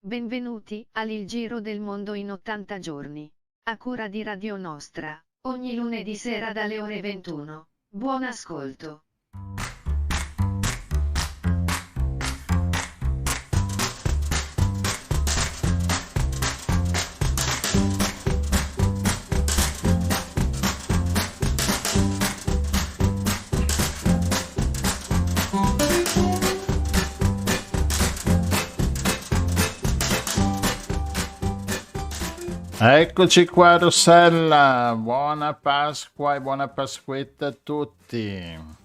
Benvenuti al Giro del Mondo in 80 giorni. A cura di Radio Nostra, ogni lunedì sera dalle ore 21. Buon ascolto. Eccoci qua, Rossella, buona Pasqua e buona Pasquetta a tutti.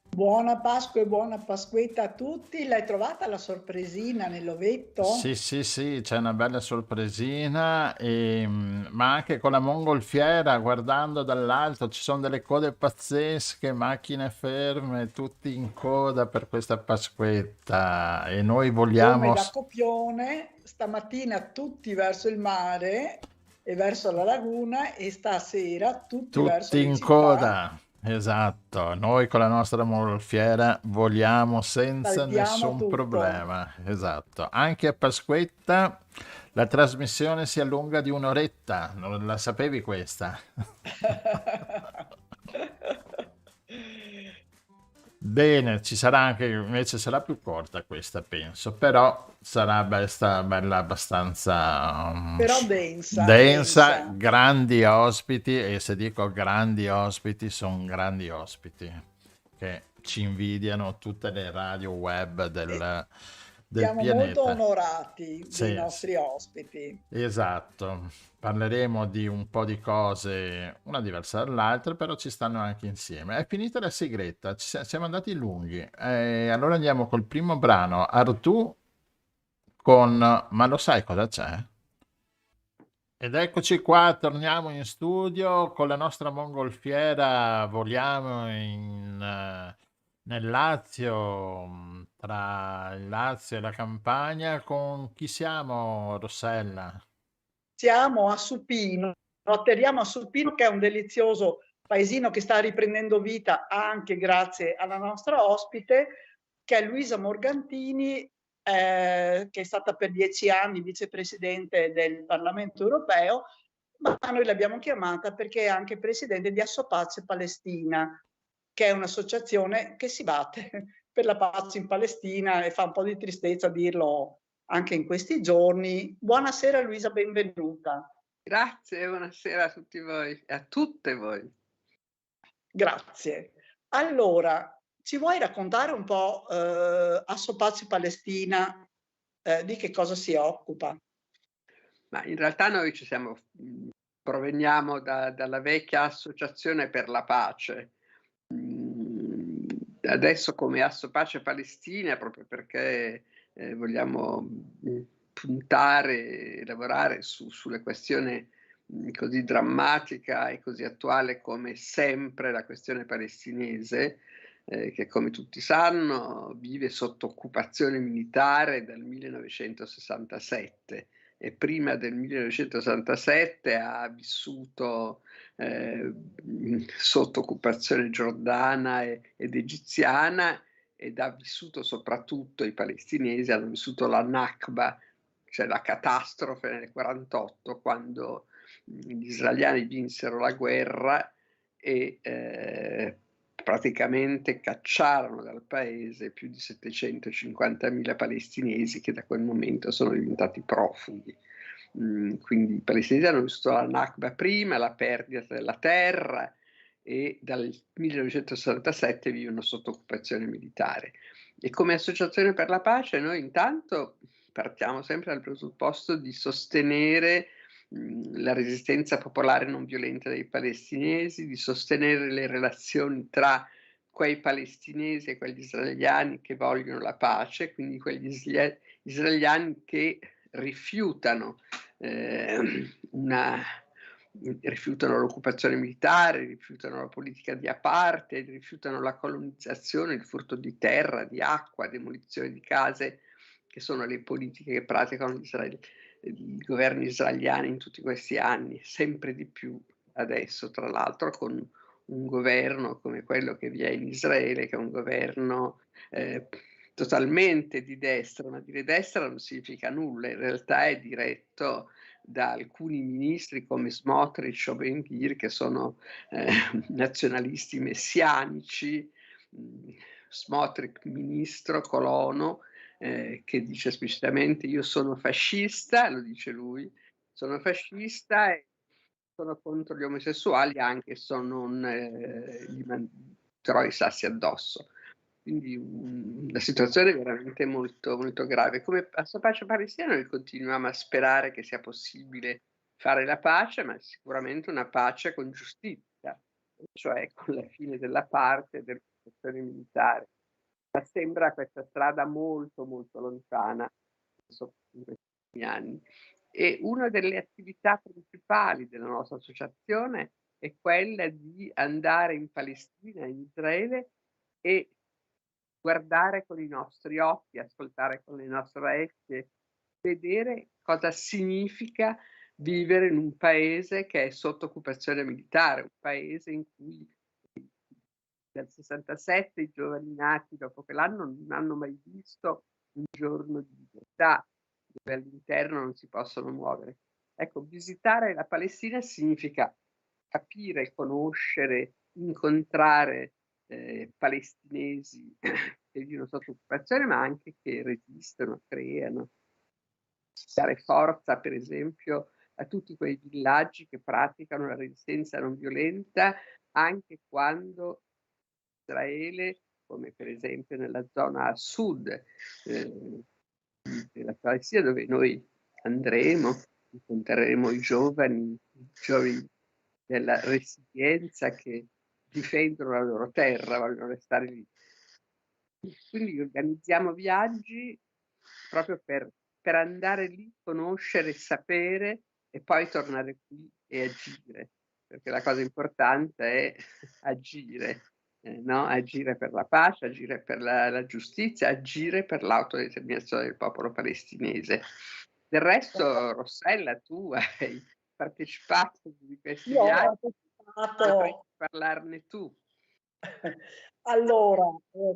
Buona Pasqua e buona Pasquetta a tutti. L'hai trovata la sorpresina nell'ovetto? Sì, c'è una bella sorpresina, ma anche con la mongolfiera, guardando dall'alto, ci sono delle code pazzesche, macchine ferme, tutti in coda per questa Pasquetta e noi Come vogliamo da copione, stamattina tutti verso il mare e verso la laguna e stasera tutti verso tutti le in città. coda. Esatto, noi con la nostra mongolfiera voliamo senza Saltiamo nessun tutto. problema. Esatto, anche a Pasquetta la trasmissione si allunga di un'oretta, non la sapevi questa? Bene, ci sarà anche, invece sarà più corta questa, penso, però sarà bella abbastanza Però densa, densa, densa. grandi ospiti, e se dico grandi ospiti, sono grandi ospiti che ci invidiano tutte le radio web E del siamo molto pianeta. onorati dei Sì, sì. nostri ospiti. Esatto, parleremo di un po' di cose, una diversa dall'altra, però ci stanno anche insieme. È finita la sigletta, siamo andati lunghi. Allora andiamo col primo brano, Artù con Ma lo sai cosa c'è? Ed eccoci qua, torniamo in studio con la nostra mongolfiera, voliamo nel Lazio, tra il Lazio e la Campania. Con chi siamo, Rossella? Siamo a Supino, atterriamo a Supino che è un delizioso paesino che sta riprendendo vita anche grazie alla nostra ospite, che è Luisa Morgantini, che è stata per 10 anni vicepresidente del Parlamento europeo, ma noi l'abbiamo chiamata perché è anche presidente di Assopace Palestina, che è un'associazione che si batte per la pace in Palestina e fa un po' di tristezza dirlo anche in questi giorni. Buonasera Luisa, benvenuta. Grazie, buonasera a tutti voi e a tutte voi. Grazie. Allora, ci vuoi raccontare un po' Assopace Palestina, di che cosa si occupa? Ma in realtà noi proveniamo dalla vecchia Associazione per la Pace. Adesso come Asso Pace Palestina, proprio perché vogliamo puntare e lavorare sulle questioni così drammatica e così attuale come sempre la questione palestinese, che come tutti sanno vive sotto occupazione militare dal 1967 e prima del 1967 ha vissuto sotto occupazione giordana ed egiziana, ed ha vissuto soprattutto, i palestinesi hanno vissuto la Nakba, cioè la catastrofe nel 48, quando gli israeliani vinsero la guerra e praticamente cacciarono dal paese più di 750.000 palestinesi che da quel momento sono diventati profughi. Quindi i palestinesi hanno vissuto la Nakba prima, la perdita della terra, e dal 1967 vivono sotto occupazione militare. E come Associazione per la Pace noi intanto partiamo sempre dal presupposto di sostenere la resistenza popolare non violenta dei palestinesi, di sostenere le relazioni tra quei palestinesi e quegli israeliani che vogliono la pace, quindi quegli israeliani che rifiutano rifiutano l'occupazione militare, rifiutano la politica di apartheid, rifiutano la colonizzazione, il furto di terra, di acqua, demolizione di case, che sono le politiche che praticano i governi israeliani in tutti questi anni, sempre di più adesso, tra l'altro con un governo come quello che vi è in Israele, che è un governo totalmente di destra, ma dire destra non significa nulla, in realtà è diretto da alcuni ministri come Smotrich o Ben-Gvir, che sono nazionalisti messianici. Smotrich ministro, colono, che dice esplicitamente: io sono fascista, lo dice lui, sono fascista e sono contro gli omosessuali anche se non gli manderò i sassi addosso. Quindi la situazione è veramente molto, molto grave. Come a pace palestina noi continuiamo a sperare che sia possibile fare la pace, ma sicuramente una pace con giustizia, cioè con la fine della parte dell'occupazione militare. Ma sembra questa strada molto, molto lontana in questi anni. E una delle attività principali della nostra associazione è quella di andare in Palestina, in Israele, e guardare con i nostri occhi, ascoltare con le nostre orecchie, vedere cosa significa vivere in un paese che è sotto occupazione militare, un paese in cui dal 67 i giovani nati dopo quell'anno non hanno mai visto un giorno di libertà, dove all'interno non si possono muovere. Ecco, visitare la Palestina significa capire, conoscere, incontrare palestinesi che vivono sotto occupazione, ma anche che resistono, creano. Dare forza, per esempio, a tutti quei villaggi che praticano la resistenza non violenta, anche quando Israele, come per esempio nella zona a sud della Palestina, dove noi andremo, incontreremo i giovani della resilienza che difendono la loro terra, vogliono restare lì. Quindi organizziamo viaggi proprio per andare lì, conoscere, sapere e poi tornare qui e agire, perché la cosa importante è agire, no? Agire per la pace, agire per la giustizia, agire per l'autodeterminazione del popolo palestinese. Del resto, Rossella, tu hai partecipato di questi Io ho viaggi, partecipato. potresti parlarne tu. Allora,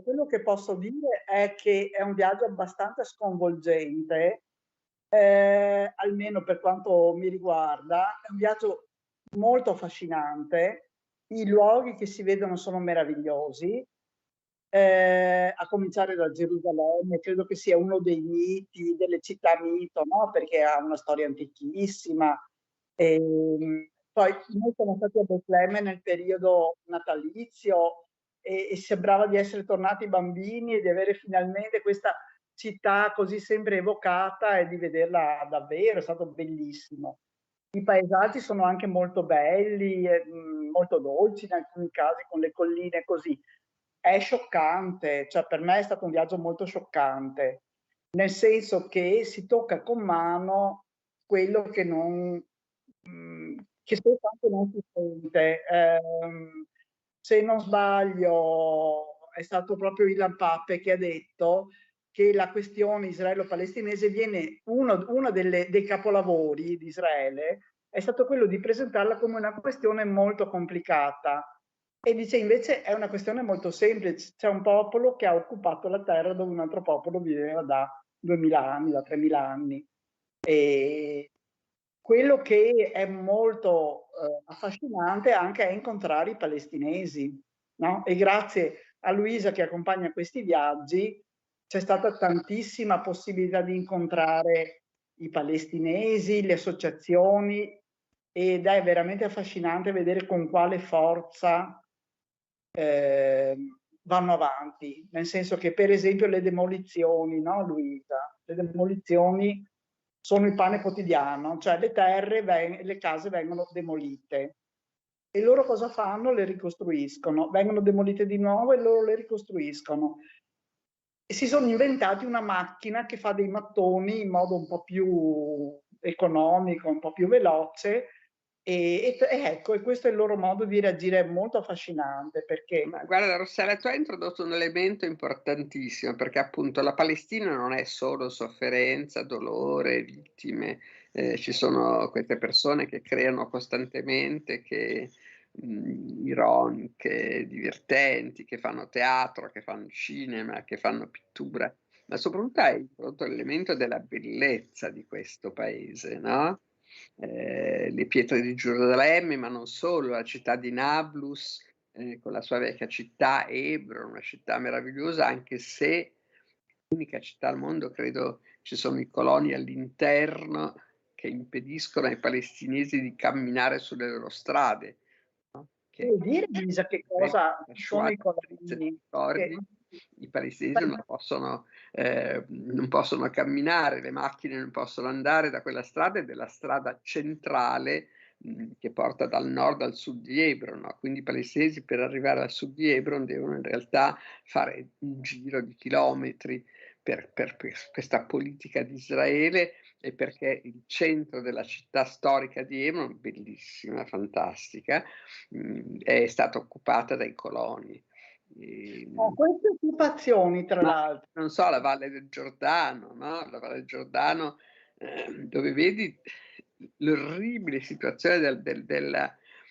quello che posso dire è che è un viaggio abbastanza sconvolgente, almeno per quanto mi riguarda. È un viaggio molto affascinante, i luoghi che si vedono sono meravigliosi, a cominciare da Gerusalemme. Credo che sia uno dei miti, delle città mito, no? Perché ha una storia antichissima. Poi noi siamo stati a Betlemme nel periodo natalizio e sembrava di essere tornati bambini e di avere finalmente questa città così sempre evocata e di vederla davvero. È stato bellissimo. I paesaggi sono anche molto belli, molto dolci in alcuni casi, con le colline così. È scioccante, cioè per me è stato un viaggio molto scioccante, nel senso che si tocca con mano quello che non, che spesso anche non si sente. Se non sbaglio è stato proprio Ilan Pappe che ha detto che la questione israelo-palestinese viene, uno dei capolavori di Israele è stato quello di presentarla come una questione molto complicata. E dice invece è una questione molto semplice, c'è un popolo che ha occupato la terra dove un altro popolo viveva da 2000 anni, da 3000 anni. E quello che è molto affascinante anche è incontrare i palestinesi, no? E grazie a Luisa che accompagna questi viaggi c'è stata tantissima possibilità di incontrare i palestinesi, le associazioni, ed è veramente affascinante vedere con quale forza vanno avanti, nel senso che per esempio le demolizioni, no Luisa? Le demolizioni sono il pane quotidiano, cioè le terre, le case vengono demolite e loro cosa fanno? Le ricostruiscono, vengono demolite di nuovo e loro le ricostruiscono. E si sono inventati una macchina che fa dei mattoni in modo un po' più economico, un po' più veloce, e ecco, e questo è il loro modo di reagire, è molto affascinante perché... Ma guarda Rossella, tu hai introdotto un elemento importantissimo, perché appunto la Palestina non è solo sofferenza, dolore, vittime, ci sono queste persone che creano costantemente, che ironiche, divertenti, che fanno teatro, che fanno cinema, che fanno pittura, ma soprattutto hai introdotto l'elemento della bellezza di questo paese, no? Le pietre di Gerusalemme, ma non solo, la città di Nablus, con la sua vecchia città, Hebron, una città meravigliosa, anche se l'unica città al mondo, credo, ci sono i coloni all'interno che impediscono ai palestinesi di camminare sulle loro strade. No? Vuol dire, Lisa, che cosa La sono Shoah, i se ti coloni? ricordi, i palestinesi non possono camminare, le macchine non possono andare da quella strada, ed è la strada centrale che porta dal nord al sud di Hebron, no? Quindi i palestinesi per arrivare al sud di Hebron devono in realtà fare un giro di chilometri per questa politica di Israele, e perché il centro della città storica di Hebron, bellissima, fantastica, è stata occupata dai coloni. Ho queste occupazioni, tra l'altro. Non so, la Valle del Giordano, no? La Valle del Giordano, dove vedi l'orribile situazione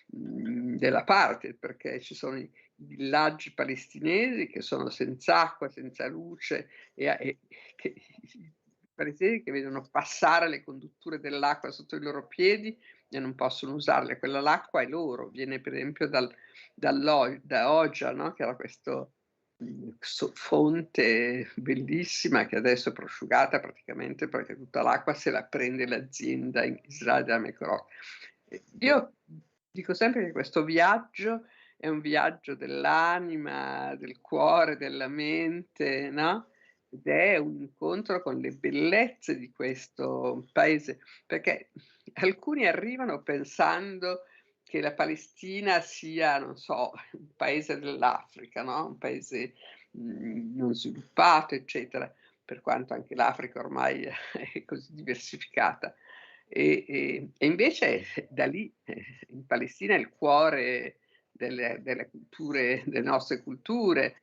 della parte, perché ci sono i villaggi palestinesi che sono senza acqua, senza luce, e i palestinesi che vedono passare le condutture dell'acqua sotto i loro piedi e non possono usarle. L'acqua è loro, viene per esempio da Oja, no? Che era questo fonte bellissima che adesso è prosciugata praticamente, perché tutta l'acqua se la prende l'azienda in Israele, Mekorot. Io dico sempre che questo viaggio è un viaggio dell'anima, del cuore, della mente, no? Ed è un incontro con le bellezze di questo paese, perché alcuni arrivano pensando che la Palestina sia, non so, un paese dell'Africa, no? Un paese non sviluppato, eccetera, per quanto anche l'Africa ormai è così diversificata. E invece da lì, in Palestina, è il cuore delle culture, delle nostre culture.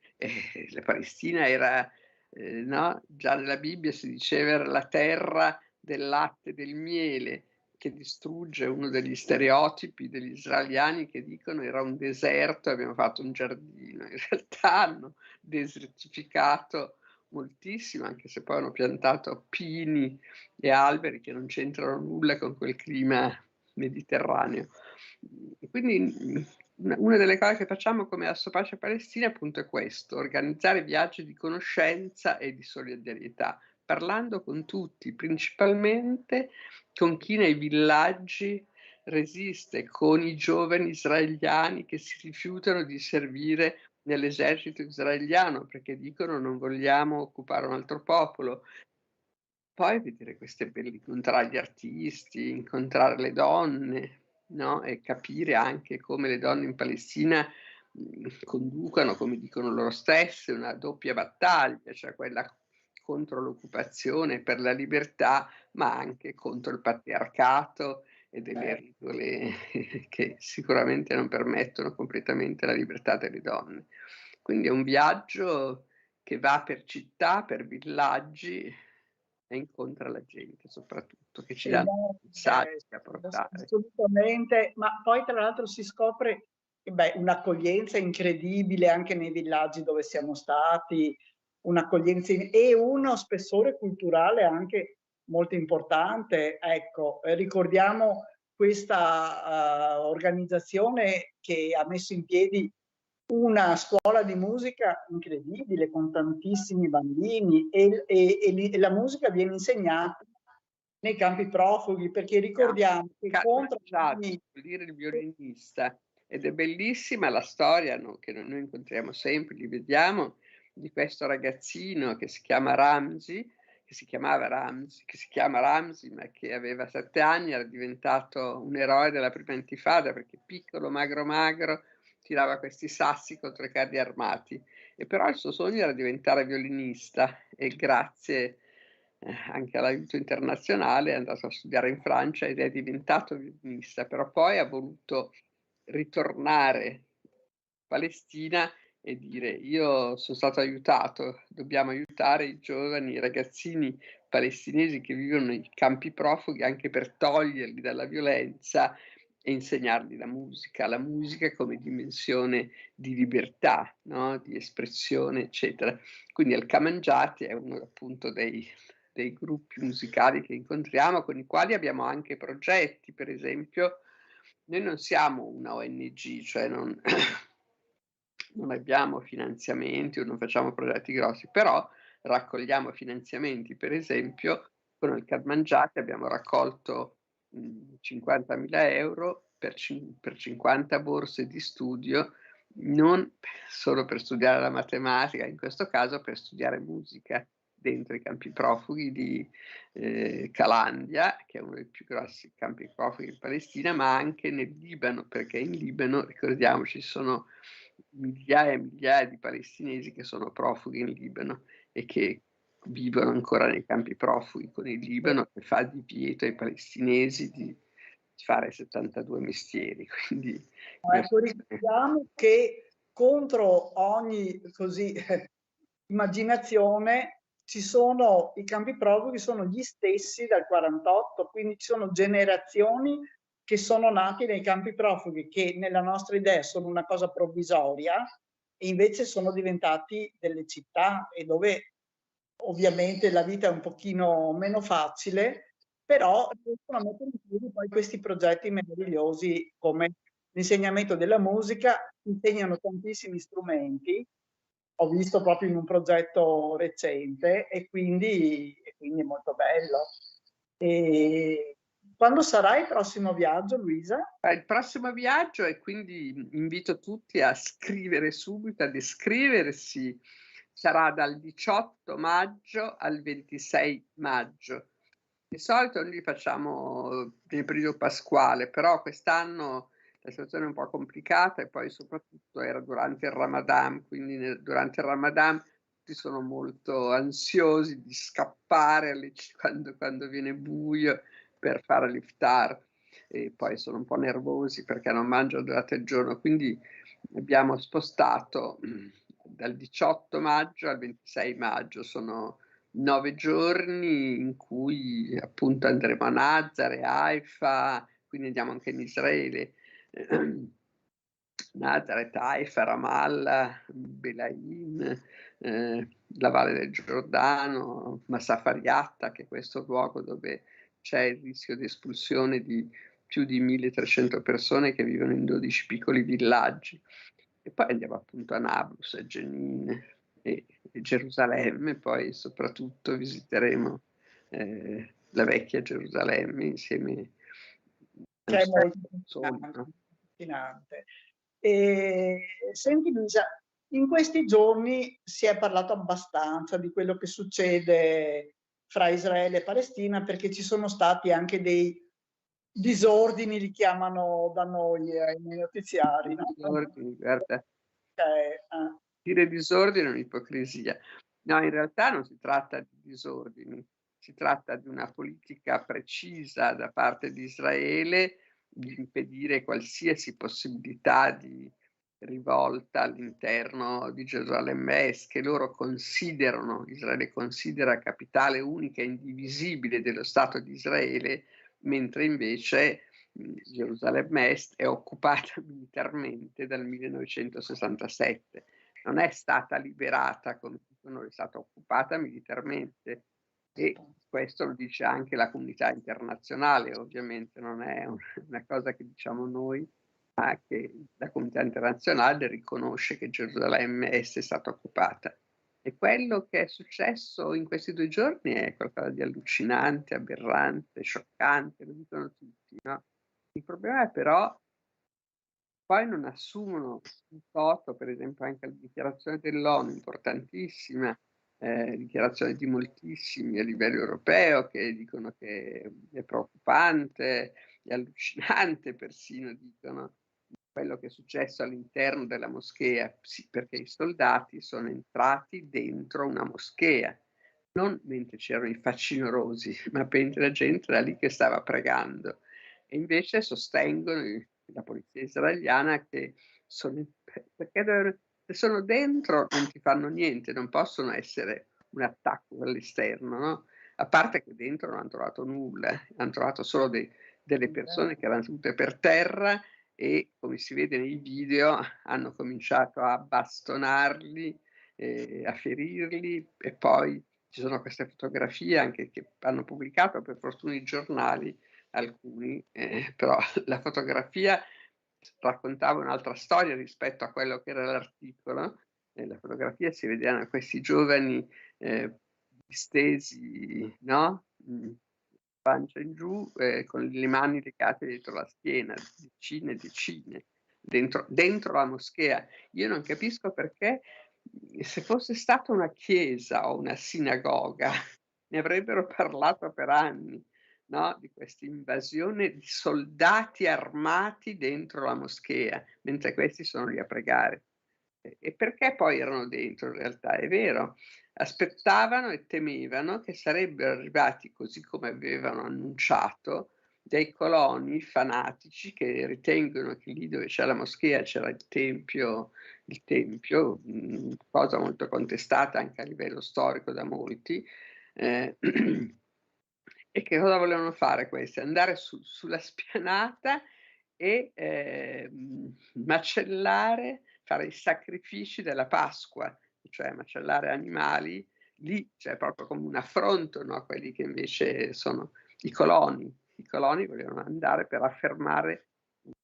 La Palestina era, no? Già nella Bibbia si diceva era la terra del latte e del miele, che distrugge uno degli stereotipi degli israeliani che dicono era un deserto e abbiamo fatto un giardino. In realtà hanno desertificato moltissimo, anche se poi hanno piantato pini e alberi che non c'entrano nulla con quel clima mediterraneo. Quindi una delle cose che facciamo come Assopace Palestina appunto è questo: organizzare viaggi di conoscenza e di solidarietà, parlando con tutti, principalmente con chi nei villaggi resiste, con i giovani israeliani che si rifiutano di servire nell'esercito israeliano perché dicono non vogliamo occupare un altro popolo. Poi vedere queste belle, incontrare gli artisti, incontrare le donne, no? E capire anche come le donne in Palestina conducano, come dicono loro stesse, una doppia battaglia, cioè quella contro l'occupazione, per la libertà, ma anche contro il patriarcato e delle regole che sicuramente non permettono completamente la libertà delle donne. Quindi è un viaggio che va per città, per villaggi, e incontra la gente soprattutto, che ci danno messaggi da portare. Assolutamente, ma poi tra l'altro si scopre un'accoglienza incredibile anche nei villaggi dove siamo stati, un'accoglienza e uno spessore culturale anche molto importante. Ecco, ricordiamo questa organizzazione che ha messo in piedi una scuola di musica incredibile con tantissimi bambini e la musica viene insegnata nei campi profughi, perché ricordiamo che contro vuol dire il violinista, ed è bellissima la storia, no, che noi incontriamo sempre, li vediamo, di questo ragazzino che si chiama Ramzi, che si chiama Ramzi, ma che aveva 7 anni, era diventato un eroe della prima intifada, perché piccolo, magro, tirava questi sassi contro i carri armati, e però il suo sogno era diventare violinista, e grazie anche all'aiuto internazionale è andato a studiare in Francia ed è diventato violinista, però poi ha voluto ritornare in Palestina e dire: io sono stato aiutato, dobbiamo aiutare i giovani, i ragazzini palestinesi che vivono nei campi profughi, anche per toglierli dalla violenza e insegnargli la musica come dimensione di libertà, no? Di espressione, eccetera. Quindi il Kamanjati è uno appunto dei gruppi musicali che incontriamo, con i quali abbiamo anche progetti. Per esempio, noi non siamo una ONG, cioè non non abbiamo finanziamenti o non facciamo progetti grossi, però raccogliamo finanziamenti. Per esempio, con il Kamanjati abbiamo raccolto 50.000 euro per 50 borse di studio, non solo per studiare la matematica, in questo caso per studiare musica dentro i campi profughi di Calandia, che è uno dei più grossi campi profughi in Palestina, ma anche nel Libano, perché in Libano, ricordiamoci, sono migliaia e migliaia di palestinesi che sono profughi in Libano e che vivono ancora nei campi profughi con il Libano, che fa divieto ai palestinesi di fare 72 mestieri. Quindi ecco, ricordiamo che contro ogni così immaginazione ci sono i campi profughi, sono gli stessi dal 48, quindi ci sono generazioni che sono nati nei campi profughi, che nella nostra idea sono una cosa provvisoria e invece sono diventati delle città, e dove ovviamente la vita è un pochino meno facile, però riescono a mettere in piedi poi questi progetti meravigliosi come l'insegnamento della musica, insegnano tantissimi strumenti, ho visto proprio in un progetto recente, e quindi è molto bello. E quando sarà il prossimo viaggio, Luisa? Il prossimo viaggio, e quindi invito tutti a scrivere subito, ad iscriversi, sarà dal 18 maggio al 26 maggio. Di solito noi li facciamo nel periodo pasquale, però quest'anno la situazione è un po' complicata, e poi soprattutto era durante il Ramadan, quindi durante il Ramadan tutti sono molto ansiosi di scappare quando viene buio per fare l'iftar, e poi sono un po' nervosi perché non mangiano durante il giorno, quindi abbiamo spostato dal 18 maggio al 26 maggio, sono 9 giorni in cui appunto andremo a Nazare, Haifa, quindi andiamo anche in Israele, Nazareth, Haifa, Ramallah, Belaim, la Valle del Giordano, Massafariatta, che è questo luogo dove c'è il rischio di espulsione di più di 1300 persone che vivono in 12 piccoli villaggi. E poi andiamo appunto a Nablus, a Jenin e Gerusalemme, poi soprattutto visiteremo la vecchia Gerusalemme insieme Che è molto soli, no? affascinante. E, senti Luisa, in questi giorni si è parlato abbastanza di quello che succede fra Israele e Palestina, perché ci sono stati anche dei disordini, li chiamano da noi nei notiziari, no? Disordini, guarda, Eh, dire disordine è un'ipocrisia. No, in realtà non si tratta di disordini, si tratta di una politica precisa da parte di Israele di impedire qualsiasi possibilità di rivolta all'interno di Gerusalemme Est, che loro considerano, Israele considera capitale unica e indivisibile dello Stato di Israele, mentre invece Gerusalemme Est è occupata militarmente dal 1967. Non è stata liberata come dicono, è stata occupata militarmente, e questo lo dice anche la comunità internazionale, ovviamente non è una cosa che diciamo noi, ma che la comunità internazionale riconosce che Gerusalemme Est è stata occupata. E quello che è successo in questi 2 giorni è qualcosa di allucinante, aberrante, scioccante, lo dicono tutti, no? Il problema è però poi non assumono in toto, per esempio anche la dichiarazione dell'ONU, importantissima, dichiarazione di moltissimi a livello europeo che dicono che è preoccupante, è allucinante persino, dicono, quello che è successo all'interno della moschea, sì, perché i soldati sono entrati dentro una moschea, non mentre c'erano i facinorosi, ma mentre la gente era lì che stava pregando. E invece sostengono la polizia israeliana che perché se sono dentro non ti fanno niente, non possono essere un attacco dall'esterno, no? A parte che dentro non hanno trovato nulla, hanno trovato solo delle persone che erano sedute per terra e, come si vede nei video, hanno cominciato a bastonarli, a ferirli, e poi ci sono queste fotografie anche che hanno pubblicato per fortuna i giornali, alcuni, però la fotografia raccontava un'altra storia rispetto a quello che era l'articolo. Nella fotografia si vedevano questi giovani distesi, no? Pancia in giù, con le mani legate dietro la schiena, decine e decine, dentro la moschea. Io non capisco perché, se fosse stata una chiesa o una sinagoga, ne avrebbero parlato per anni, no? Di questa invasione di soldati armati dentro la moschea, mentre questi sono lì a pregare. E perché poi erano dentro in realtà? È vero, aspettavano e temevano che sarebbero arrivati, così come avevano annunciato, dei coloni fanatici che ritengono che lì dove c'è la moschea c'era il tempio, cosa molto contestata anche a livello storico da molti. E che cosa volevano fare questi? Andare sulla spianata e macellare, fare i sacrifici della Pasqua, cioè macellare animali lì, cioè proprio come un affronto, no, a quelli che invece sono i coloni. I coloni volevano andare per affermare,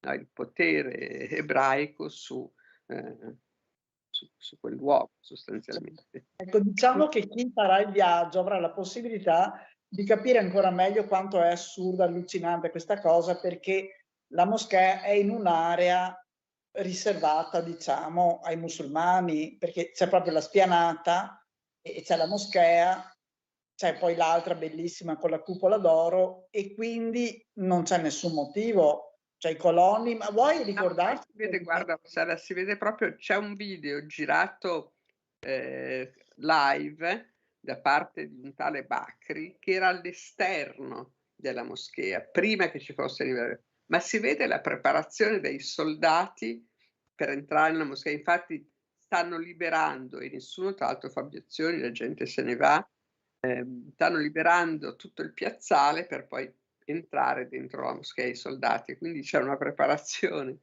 no, il potere ebraico su quel luogo sostanzialmente. Ecco, diciamo che chi farà il viaggio avrà la possibilità di capire ancora meglio quanto è assurda, allucinante questa cosa, perché la moschea è in un'area riservata, diciamo, ai musulmani, perché c'è proprio la spianata e c'è la moschea, c'è poi l'altra bellissima con la cupola d'oro, e quindi non c'è nessun motivo, cioè i coloni, ma vuoi ricordarti? Si vede, guarda, Sara, si vede proprio, c'è un video girato live da parte di un tale Bakri che era all'esterno della moschea, prima che ci fosse arrivato, ma si vede la preparazione dei soldati per entrare nella moschea. Infatti stanno liberando, e nessuno tra l'altro fa obiezioni, la gente se ne va, stanno liberando tutto il piazzale per poi entrare dentro la moschea i soldati, quindi c'è una preparazione,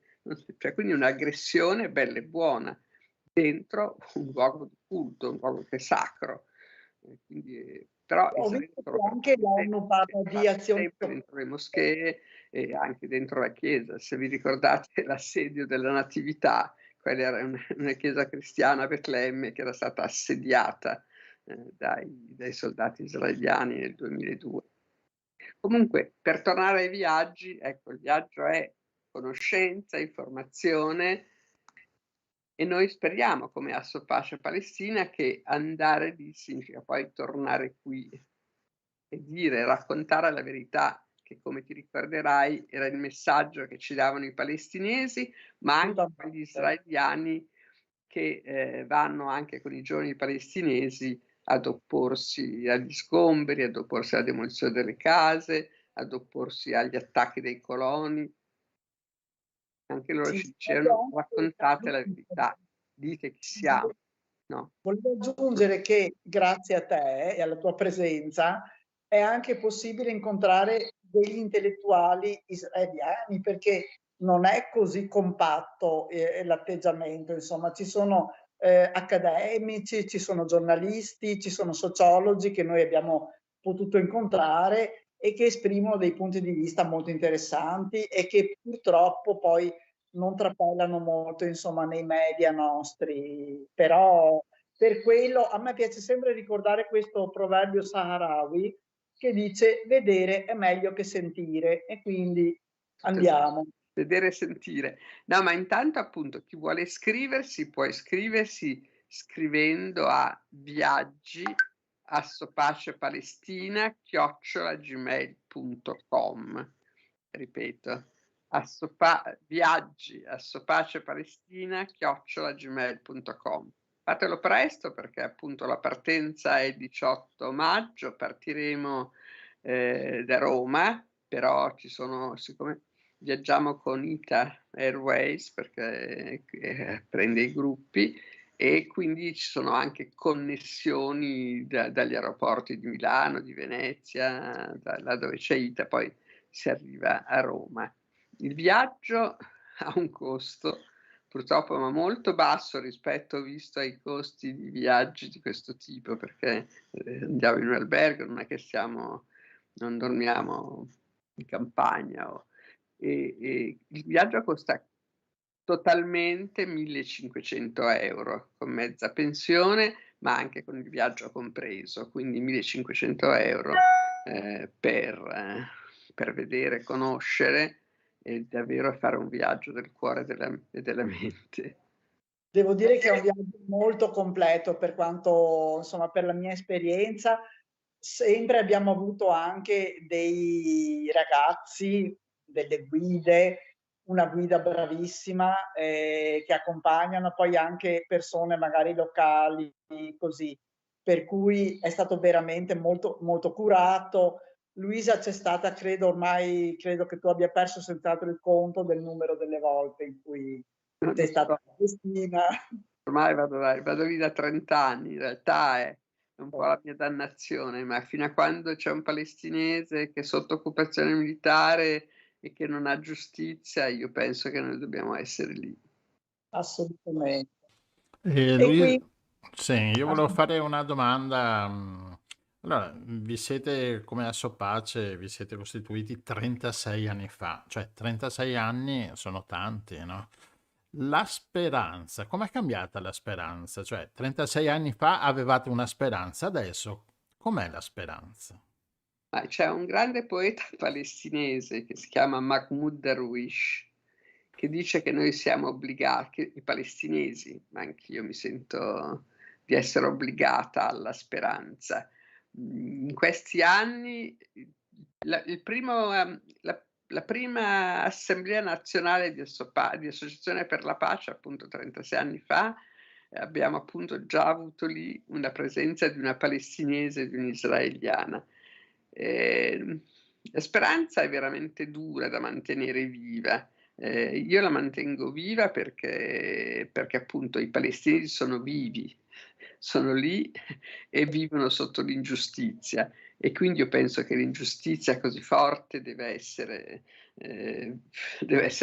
cioè quindi un'aggressione bella e buona dentro un luogo di culto, un luogo che è sacro. Quindi, però Ho visto che anche l'ONU parla di azioni dentro le moschee e anche dentro la chiesa. Se vi ricordate l'assedio della Natività, quella era una chiesa cristiana a Betlemme che era stata assediata dai soldati israeliani nel 2002. Comunque, per tornare ai viaggi, ecco, il viaggio è conoscenza, informazione, e noi speriamo, come Asso Pace Palestina, che andare lì significa poi tornare qui e dire, raccontare la verità, che come ti ricorderai era il messaggio che ci davano i palestinesi, ma anche gli israeliani che vanno anche con i giovani palestinesi ad opporsi agli sgomberi, ad opporsi alla demolizione delle case, ad opporsi agli attacchi dei coloni. Anche loro ci dicevano: raccontate la verità, dite chi siamo. No. Volevo aggiungere che grazie a te e alla tua presenza è anche possibile incontrare degli intellettuali israeliani, perché non è così compatto l'atteggiamento, insomma, ci sono accademici, ci sono giornalisti, ci sono sociologi che noi abbiamo potuto incontrare e che esprimono dei punti di vista molto interessanti e che purtroppo poi non trapelano molto, insomma, nei media nostri, però per quello a me piace sempre ricordare questo proverbio saharawi che dice vedere è meglio che sentire, e quindi andiamo. Vedere e sentire. No, ma intanto appunto chi vuole iscriversi può iscriversi scrivendo a viaggi@sopacepalestina@gmail.com. Ripeto, viaggi@sopacepalestina@gmail.com. Fatelo presto, perché appunto la partenza è il 18 maggio, partiremo da Roma, però ci sono, siccome viaggiamo con Ita Airways, perché prende i gruppi, e quindi ci sono anche connessioni dagli aeroporti di Milano, di Venezia, là dove c'è Ita, poi si arriva a Roma. Il viaggio ha un costo, purtroppo, ma molto basso rispetto, visto ai costi di viaggi di questo tipo, perché andiamo in un albergo, non è che non dormiamo in campagna. E il viaggio costa totalmente 1.500 euro, con mezza pensione, ma anche con il viaggio compreso, quindi 1.500 euro per vedere, conoscere e davvero fare un viaggio del cuore e della mente. Devo dire che è un viaggio molto completo per quanto, insomma, per la mia esperienza. Sempre abbiamo avuto anche dei ragazzi, delle guide, una guida bravissima che accompagnano, poi anche persone magari locali, così. Per cui è stato veramente molto, molto curato. Luisa, c'è stata, credo che tu abbia perso senz'altro il conto del numero delle volte in cui sei stata a Palestina. Ormai vado lì da 30 anni, in realtà è un po' la mia dannazione, ma fino a quando c'è un palestinese che è sotto occupazione militare e che non ha giustizia, io penso che noi dobbiamo essere lì. Assolutamente. Lui, qui sì, io volevo fare una domanda. Allora, vi siete, come Asso Pace, vi siete costituiti 36 anni fa, cioè 36 anni sono tanti, no? La speranza, com'è cambiata la speranza? Cioè, 36 anni fa avevate una speranza, adesso com'è la speranza? Ma c'è un grande poeta palestinese che si chiama Mahmoud Darwish, che dice che noi siamo obbligati, i palestinesi, ma anch'io mi sento di essere obbligata alla speranza. In questi anni, la prima assemblea nazionale di Associazione per la Pace, appunto 36 anni fa, abbiamo appunto già avuto lì una presenza di una palestinese e di un'israeliana. La speranza è veramente dura da mantenere viva. Io la mantengo viva perché appunto i palestinesi sono vivi, sono lì e vivono sotto l'ingiustizia, e quindi io penso che l'ingiustizia così forte deve essere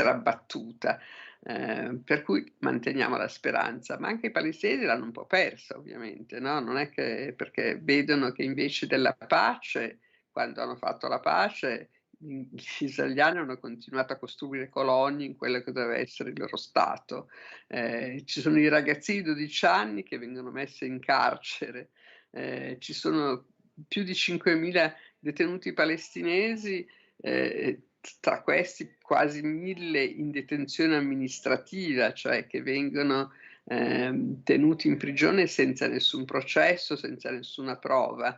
abbattuta. Per cui manteniamo la speranza, ma anche i palestinesi l'hanno un po' persa, ovviamente, no? Non è che perché vedono che invece della pace, quando hanno fatto la pace, gli israeliani hanno continuato a costruire colonie in quello che doveva essere il loro Stato. Ci sono i ragazzini di 12 anni che vengono messi in carcere, ci sono più di 5.000 detenuti palestinesi, tra questi quasi 1.000 in detenzione amministrativa, cioè che vengono tenuti in prigione senza nessun processo, senza nessuna prova.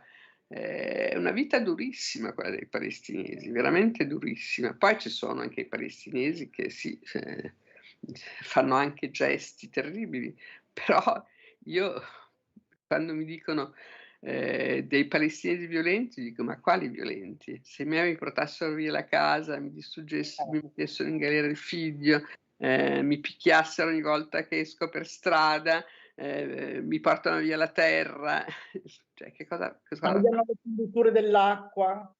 È una vita durissima quella dei palestinesi, veramente durissima. Poi ci sono anche i palestinesi che sì, fanno anche gesti terribili, però io, quando mi dicono dei palestinesi violenti, dico: ma quali violenti? Se mi portassero via la casa, mi mettessero in galera il figlio, mi picchiassero ogni volta che esco per strada, mi portano via la terra, cioè che cosa cambiano le condutture dell'acqua,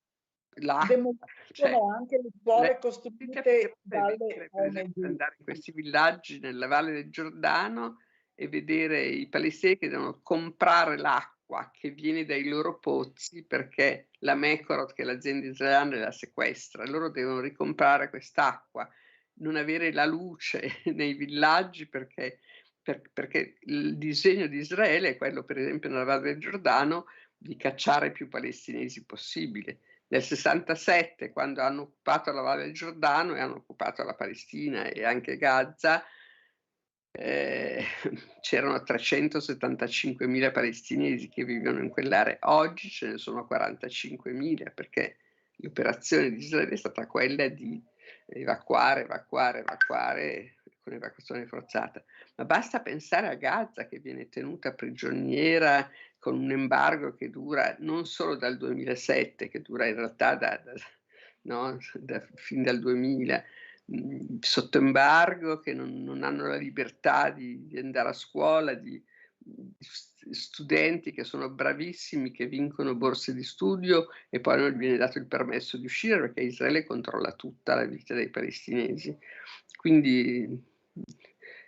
demoliscono cioè, anche le scuole costruite dalle per esempio, ONG. andare in questi villaggi nella Valle del Giordano e vedere i palestinesi che devono comprare l'acqua che viene dai loro pozzi, perché la Mekorot, che è l'azienda israeliana, la sequestra. Loro devono ricomprare quest'acqua, non avere la luce nei villaggi perché il disegno di Israele è quello, per esempio nella Valle del Giordano, di cacciare più palestinesi possibile. Nel 67, quando hanno occupato la Valle del Giordano e hanno occupato la Palestina e anche Gaza, c'erano 375.000 palestinesi che vivevano in quell'area. Oggi ce ne sono 45.000, perché l'operazione di Israele è stata quella di evacuare con evacuazione forzata. Ma basta pensare a Gaza, che viene tenuta prigioniera con un embargo che dura non solo dal 2007, che dura in realtà fin dal 2000, sotto embargo, che non hanno la libertà di andare a scuola, di studenti che sono bravissimi, che vincono borse di studio e poi non gli viene dato il permesso di uscire perché Israele controlla tutta la vita dei palestinesi. Quindi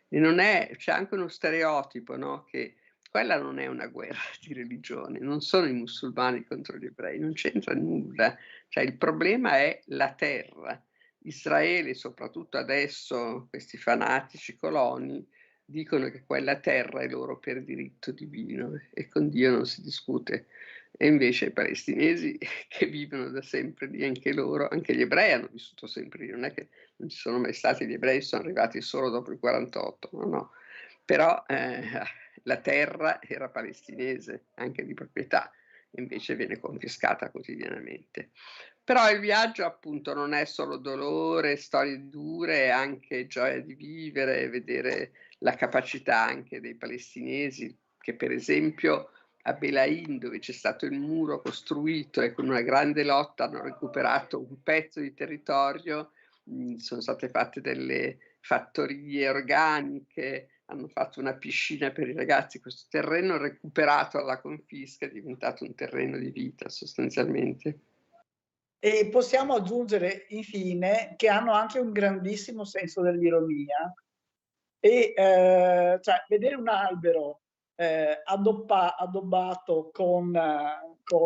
c'è anche uno stereotipo, no? Che quella non è una guerra di religione, non sono i musulmani contro gli ebrei, non c'entra nulla. Cioè, il problema è la terra. Israele, soprattutto adesso, questi fanatici coloni, dicono che quella terra è loro per diritto divino e con Dio non si discute. E invece i palestinesi che vivono da sempre lì, anche loro, anche gli ebrei hanno vissuto sempre lì, non è che non ci sono mai stati gli ebrei, sono arrivati solo dopo il 48, no. Però la terra era palestinese, anche di proprietà, e invece viene confiscata quotidianamente. Però il viaggio appunto non è solo dolore, storie dure, è anche gioia di vivere, vedere la capacità anche dei palestinesi che per esempio a Belain, dove c'è stato il muro costruito e con una grande lotta hanno recuperato un pezzo di territorio, sono state fatte delle fattorie organiche, hanno fatto una piscina per i ragazzi, questo terreno recuperato alla confisca è diventato un terreno di vita sostanzialmente. E possiamo aggiungere infine che hanno anche un grandissimo senso dell'ironia e cioè vedere un albero addobbato con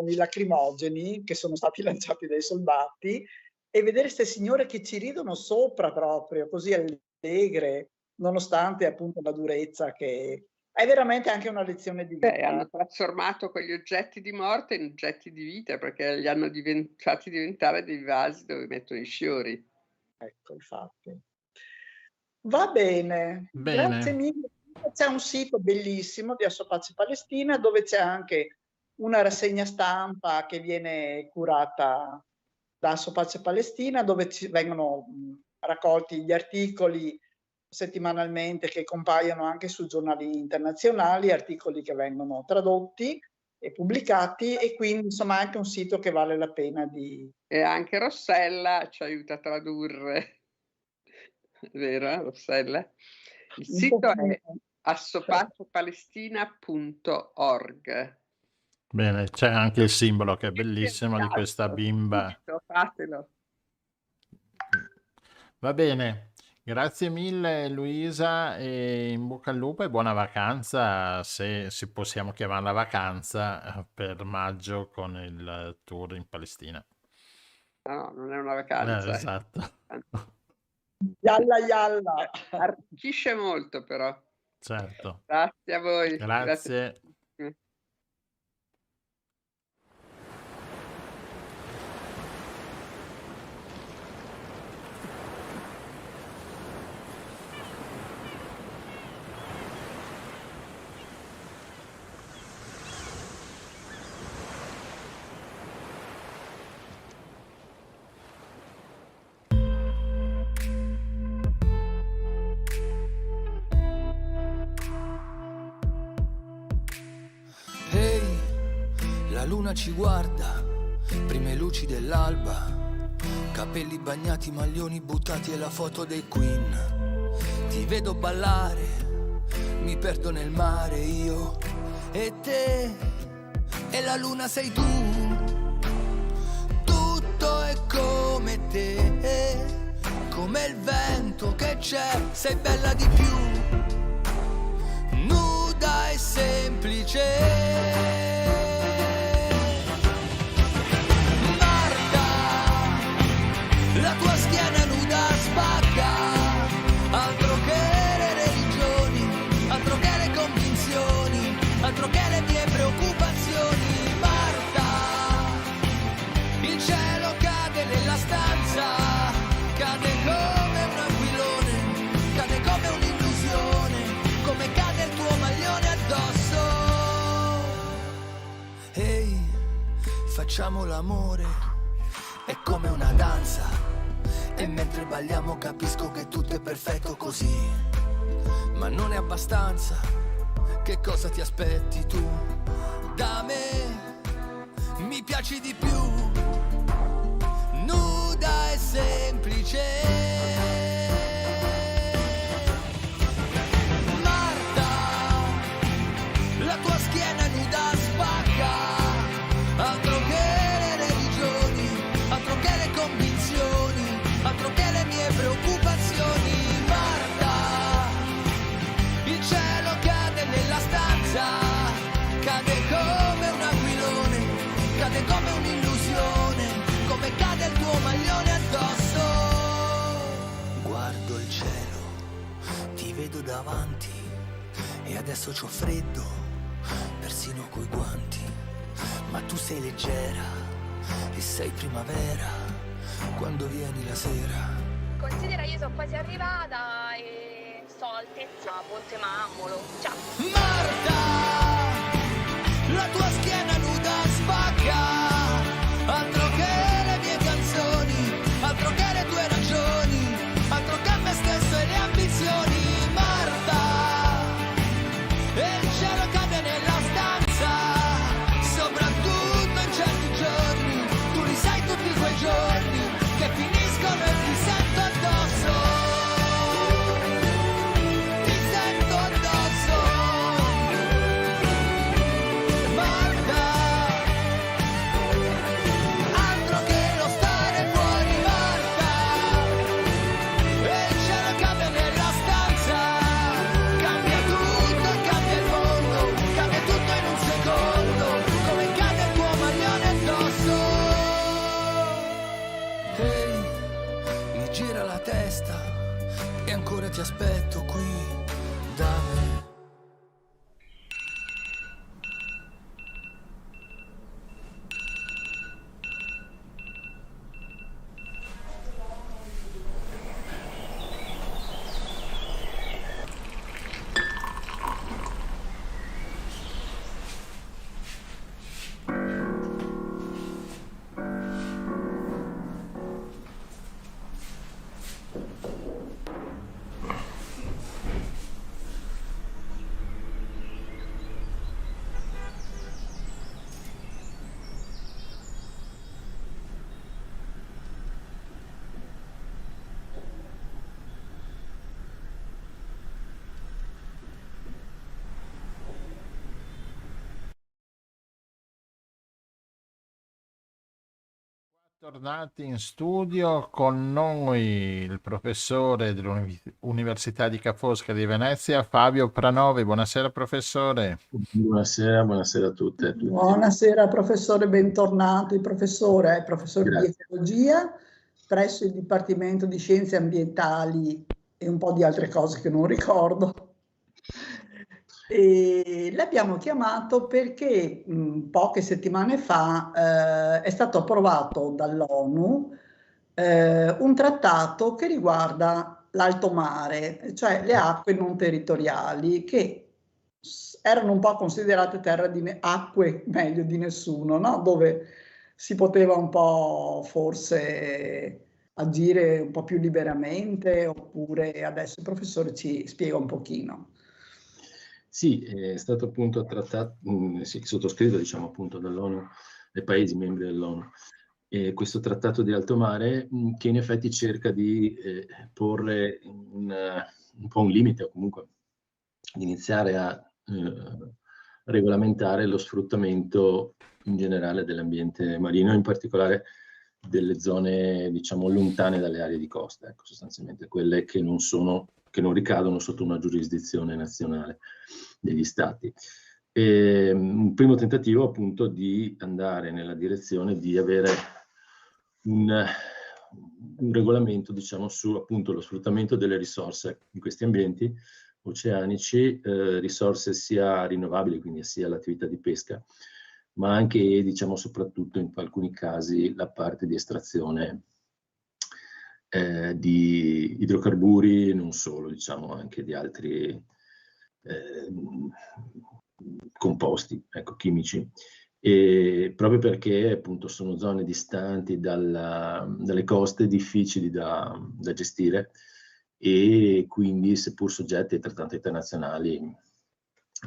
i lacrimogeni che sono stati lanciati dai soldati e vedere queste signore che ci ridono sopra proprio, così allegre, nonostante appunto la durezza, che è veramente anche una lezione di vita. Hanno trasformato quegli oggetti di morte in oggetti di vita perché li hanno fatti diventare dei vasi dove mettono i fiori. Ecco, infatti. Va bene. Grazie mille. C'è un sito bellissimo di Assopace Palestina dove c'è anche una rassegna stampa che viene curata da Assopace Palestina, dove vengono raccolti gli articoli settimanalmente che compaiono anche su giornali internazionali, articoli che vengono tradotti e pubblicati, e quindi insomma anche un sito che vale la pena di... E anche Rossella ci aiuta a tradurre, vero Rossella? Il sito è assopacopalestina.org. Bene, c'è anche il simbolo che è bellissimo di questa bimba. Fatelo. Va bene, grazie mille Luisa e in bocca al lupo e buona vacanza, se possiamo chiamarla vacanza, per maggio con il tour in Palestina. No, non è una vacanza. Esatto. Yalla yalla. Arricchisce molto però. Certo. Grazie a voi. Grazie. La luna ci guarda, prime luci dell'alba, capelli bagnati, maglioni buttati e la foto dei Queen. Ti vedo ballare, mi perdo nel mare io e te, e la luna sei tu. Tutto è come te, come il vento che c'è, sei bella di più, nuda e semplice. La tua schiena nuda spacca, altro che le religioni, altro che le convinzioni, altro che le mie preoccupazioni. Marta, il cielo cade nella stanza, cade come un aquilone, cade come un'illusione, come cade il tuo maglione addosso. Ehi, facciamo l'amore, è come una danza. E mentre balliamo capisco che tutto è perfetto così, ma non è abbastanza. Che cosa ti aspetti tu da me? Mi piaci di più, nuda e semplice. Marta, preoccupazioni. Marta, il cielo cade nella stanza, cade come un aquilone, cade come un'illusione, come cade il tuo maglione addosso. Guardo il cielo, ti vedo davanti e adesso c'ho freddo, persino coi guanti, ma tu sei leggera e sei primavera quando vieni la sera. Considera, io sono quasi arrivata e sto all'altezza Ponte Mammolo. Ciao. Marta, la tua schiena nuda spacca, altro che le mie canzoni, altro che le tue ragioni, altro che me stesso e le ambizioni. Marta, e il cielo cade nella stanza, soprattutto in certi giorni, tu li sai tutti quei giorni che finiscono e ti sento addosso, ti sento addosso. Marta, altro che lo stare fuori. Marta, e il cielo cambia nella stanza, cambia tutto e cambia il mondo, cambia tutto in un secondo, come cade il tuo maglione addosso. Ehi, mi gira la testa e ancora ti aspetto qui da me. Tornati in studio con noi il professore dell'Università di Ca' Foscari di Venezia, Fabio Pranovi. Buonasera professore. Buonasera, buonasera a tutte e a tutti. Buonasera professore, bentornato. Il professore è professore di Grazie. ecologia presso il Dipartimento di Scienze Ambientali e un po' di altre cose che non ricordo. E l'abbiamo chiamato perché poche settimane fa è stato approvato dall'ONU un trattato che riguarda l'alto mare, cioè le acque non territoriali, che erano un po' considerate terra di acque meglio di nessuno, no? Dove si poteva un po' forse agire un po' più liberamente, oppure adesso il professore ci spiega un pochino. Sì, è stato appunto trattato, sì, sottoscritto diciamo appunto dall'ONU, dai Paesi membri dell'ONU, questo trattato di alto mare che in effetti cerca di porre un po' un limite, o comunque di iniziare a regolamentare lo sfruttamento in generale dell'ambiente marino, in particolare delle zone diciamo lontane dalle aree di costa, ecco, sostanzialmente quelle che non ricadono sotto una giurisdizione nazionale degli stati. Un primo tentativo appunto di andare nella direzione di avere un regolamento diciamo su appunto lo sfruttamento delle risorse in questi ambienti oceanici, risorse sia rinnovabili, quindi sia l'attività di pesca, ma anche diciamo soprattutto in alcuni casi la parte di estrazione di idrocarburi, non solo, diciamo anche di altri composti, ecco, chimici. E proprio perché appunto sono zone distanti dalle coste, difficili da gestire, e quindi seppur soggetti ai trattati internazionali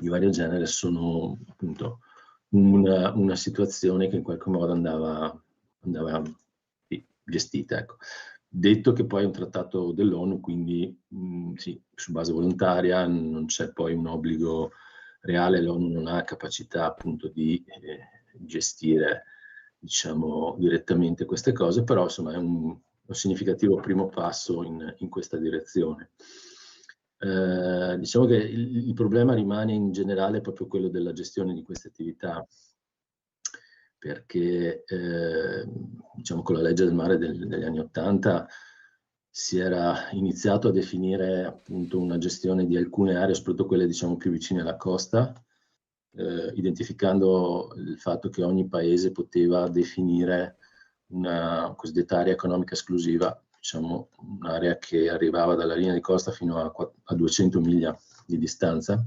di vario genere sono appunto una situazione che in qualche modo andava gestita, ecco. Detto che poi è un trattato dell'ONU, quindi sì, su base volontaria, non c'è poi un obbligo reale, l'ONU non ha capacità appunto di gestire diciamo direttamente queste cose, però insomma è un significativo primo passo in questa direzione. Diciamo che il problema rimane in generale proprio quello della gestione di queste attività, perché diciamo con la legge del mare degli anni '80 si era iniziato a definire appunto una gestione di alcune aree, soprattutto quelle diciamo più vicine alla costa, identificando il fatto che ogni paese poteva definire una cosiddetta area economica esclusiva, diciamo un'area che arrivava dalla linea di costa fino a 200 miglia di distanza,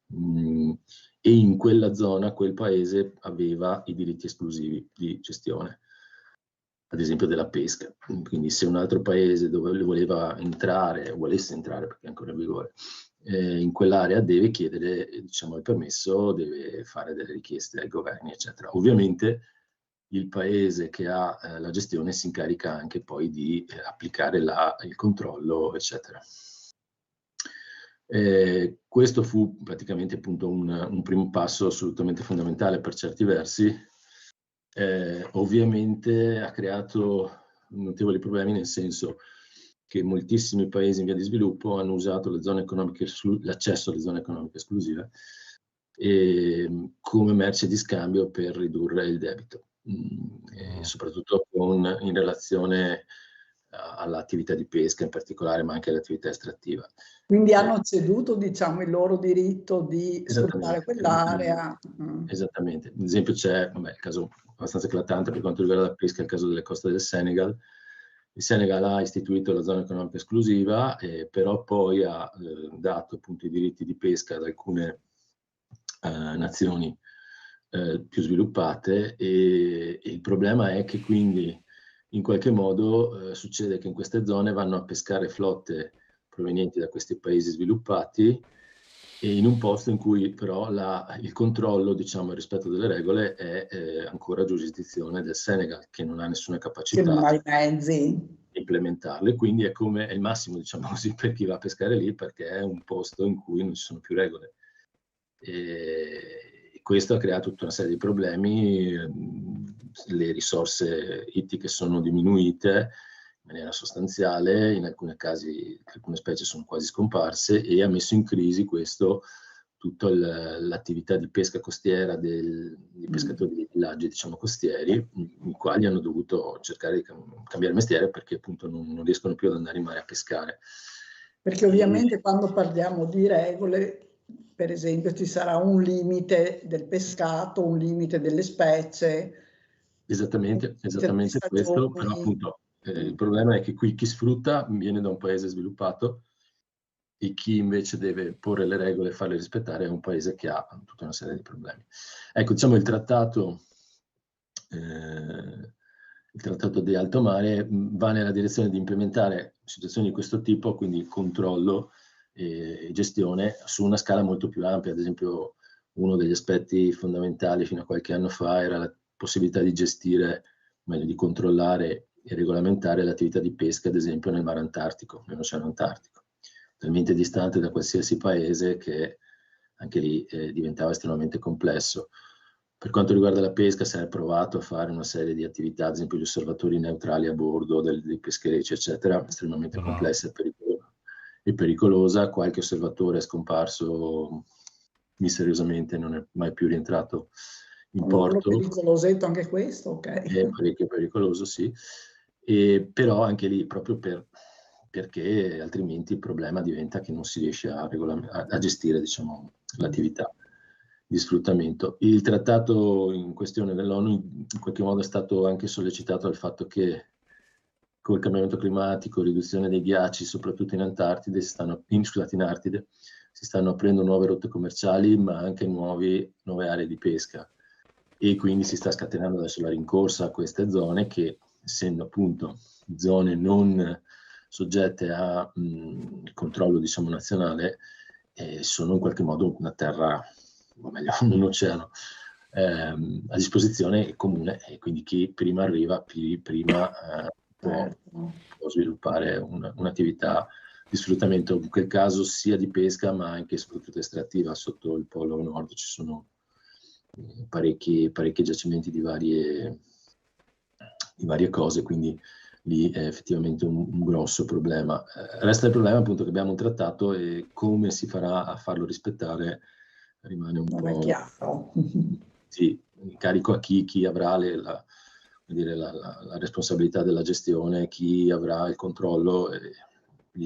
e in quella zona quel paese aveva i diritti esclusivi di gestione, ad esempio della pesca. Quindi se un altro paese dove voleva entrare, o volesse entrare perché è ancora in vigore, in quell'area deve chiedere diciamo il permesso, deve fare delle richieste ai governi, eccetera. Ovviamente il paese che ha la gestione si incarica anche poi di applicare il controllo, eccetera. Questo fu praticamente appunto un primo passo assolutamente fondamentale per certi versi. Ovviamente ha creato notevoli problemi, nel senso che moltissimi paesi in via di sviluppo hanno usato le zone economiche l'accesso alle zone economiche esclusive come merce di scambio per ridurre il debito, soprattutto in relazione all'attività di pesca in particolare, ma anche all'attività estrattiva. Quindi hanno ceduto, diciamo, il loro diritto di sfruttare quell'area. Esattamente. Ad esempio c'è il caso abbastanza eclatante per quanto riguarda la pesca, il caso delle coste del Senegal. Il Senegal ha istituito la zona economica esclusiva, però poi ha dato appunto i diritti di pesca ad alcune nazioni più sviluppate, e il problema è che quindi in qualche modo succede che in queste zone vanno a pescare flotte provenienti da questi paesi sviluppati, e in un posto in cui però il controllo, diciamo, il rispetto delle regole è ancora giurisdizione del Senegal, che non ha nessuna capacità che non ha i mezzi di implementarle. Quindi è il massimo, diciamo così, per chi va a pescare lì, perché è un posto in cui non ci sono più regole. E questo ha creato tutta una serie di problemi. Le risorse ittiche sono diminuite in maniera sostanziale, in alcuni casi alcune specie sono quasi scomparse, e ha messo in crisi questo tutta l'attività di pesca costiera dei pescatori dei villaggi, diciamo, costieri, i quali hanno dovuto cercare di cambiare mestiere perché appunto non riescono più ad andare in mare a pescare. Perché ovviamente quando parliamo di regole, per esempio, ci sarà un limite del pescato, un limite delle specie. Esattamente questo, però appunto il problema è che qui chi sfrutta viene da un paese sviluppato, e chi invece deve porre le regole e farle rispettare è un paese che ha tutta una serie di problemi. Ecco, diciamo il trattato di alto mare va nella direzione di implementare situazioni di questo tipo, quindi controllo e gestione su una scala molto più ampia. Ad esempio, uno degli aspetti fondamentali fino a qualche anno fa era la possibilità di gestire, meglio di controllare e regolamentare l'attività di pesca, ad esempio nel mare Antartico, nell'Oceano Antartico, talmente distante da qualsiasi paese che anche lì diventava estremamente complesso. Per quanto riguarda la pesca, si è provato a fare una serie di attività, ad esempio gli osservatori neutrali a bordo dei pescherecci, eccetera, estremamente complessa e pericolosa. Qualche osservatore è scomparso misteriosamente, non è mai più rientrato in porto. Pericolosetto anche questo, ok. È parecchio pericoloso, sì. Però anche lì, proprio perché altrimenti il problema diventa che non si riesce a gestire, diciamo, l'attività di sfruttamento. Il trattato in questione dell'ONU in qualche modo è stato anche sollecitato dal fatto che col cambiamento climatico, riduzione dei ghiacci, soprattutto in Artide, si stanno aprendo nuove rotte commerciali, ma anche nuove aree di pesca, e quindi si sta scatenando adesso la rincorsa a queste zone che, essendo appunto zone non soggette a controllo, diciamo, nazionale, sono in qualche modo una terra, o meglio un oceano a disposizione comune, e quindi chi prima arriva prima può sviluppare un'attività di sfruttamento, in quel caso sia di pesca ma anche soprattutto estrattiva. Sotto il Polo Nord ci sono parecchi giacimenti di varie cose, quindi lì è effettivamente un grosso problema. Resta il problema appunto che abbiamo un trattato e come si farà a farlo rispettare rimane un Non po'... è chiaro. Sì, carico a chi avrà la responsabilità della gestione, chi avrà il controllo.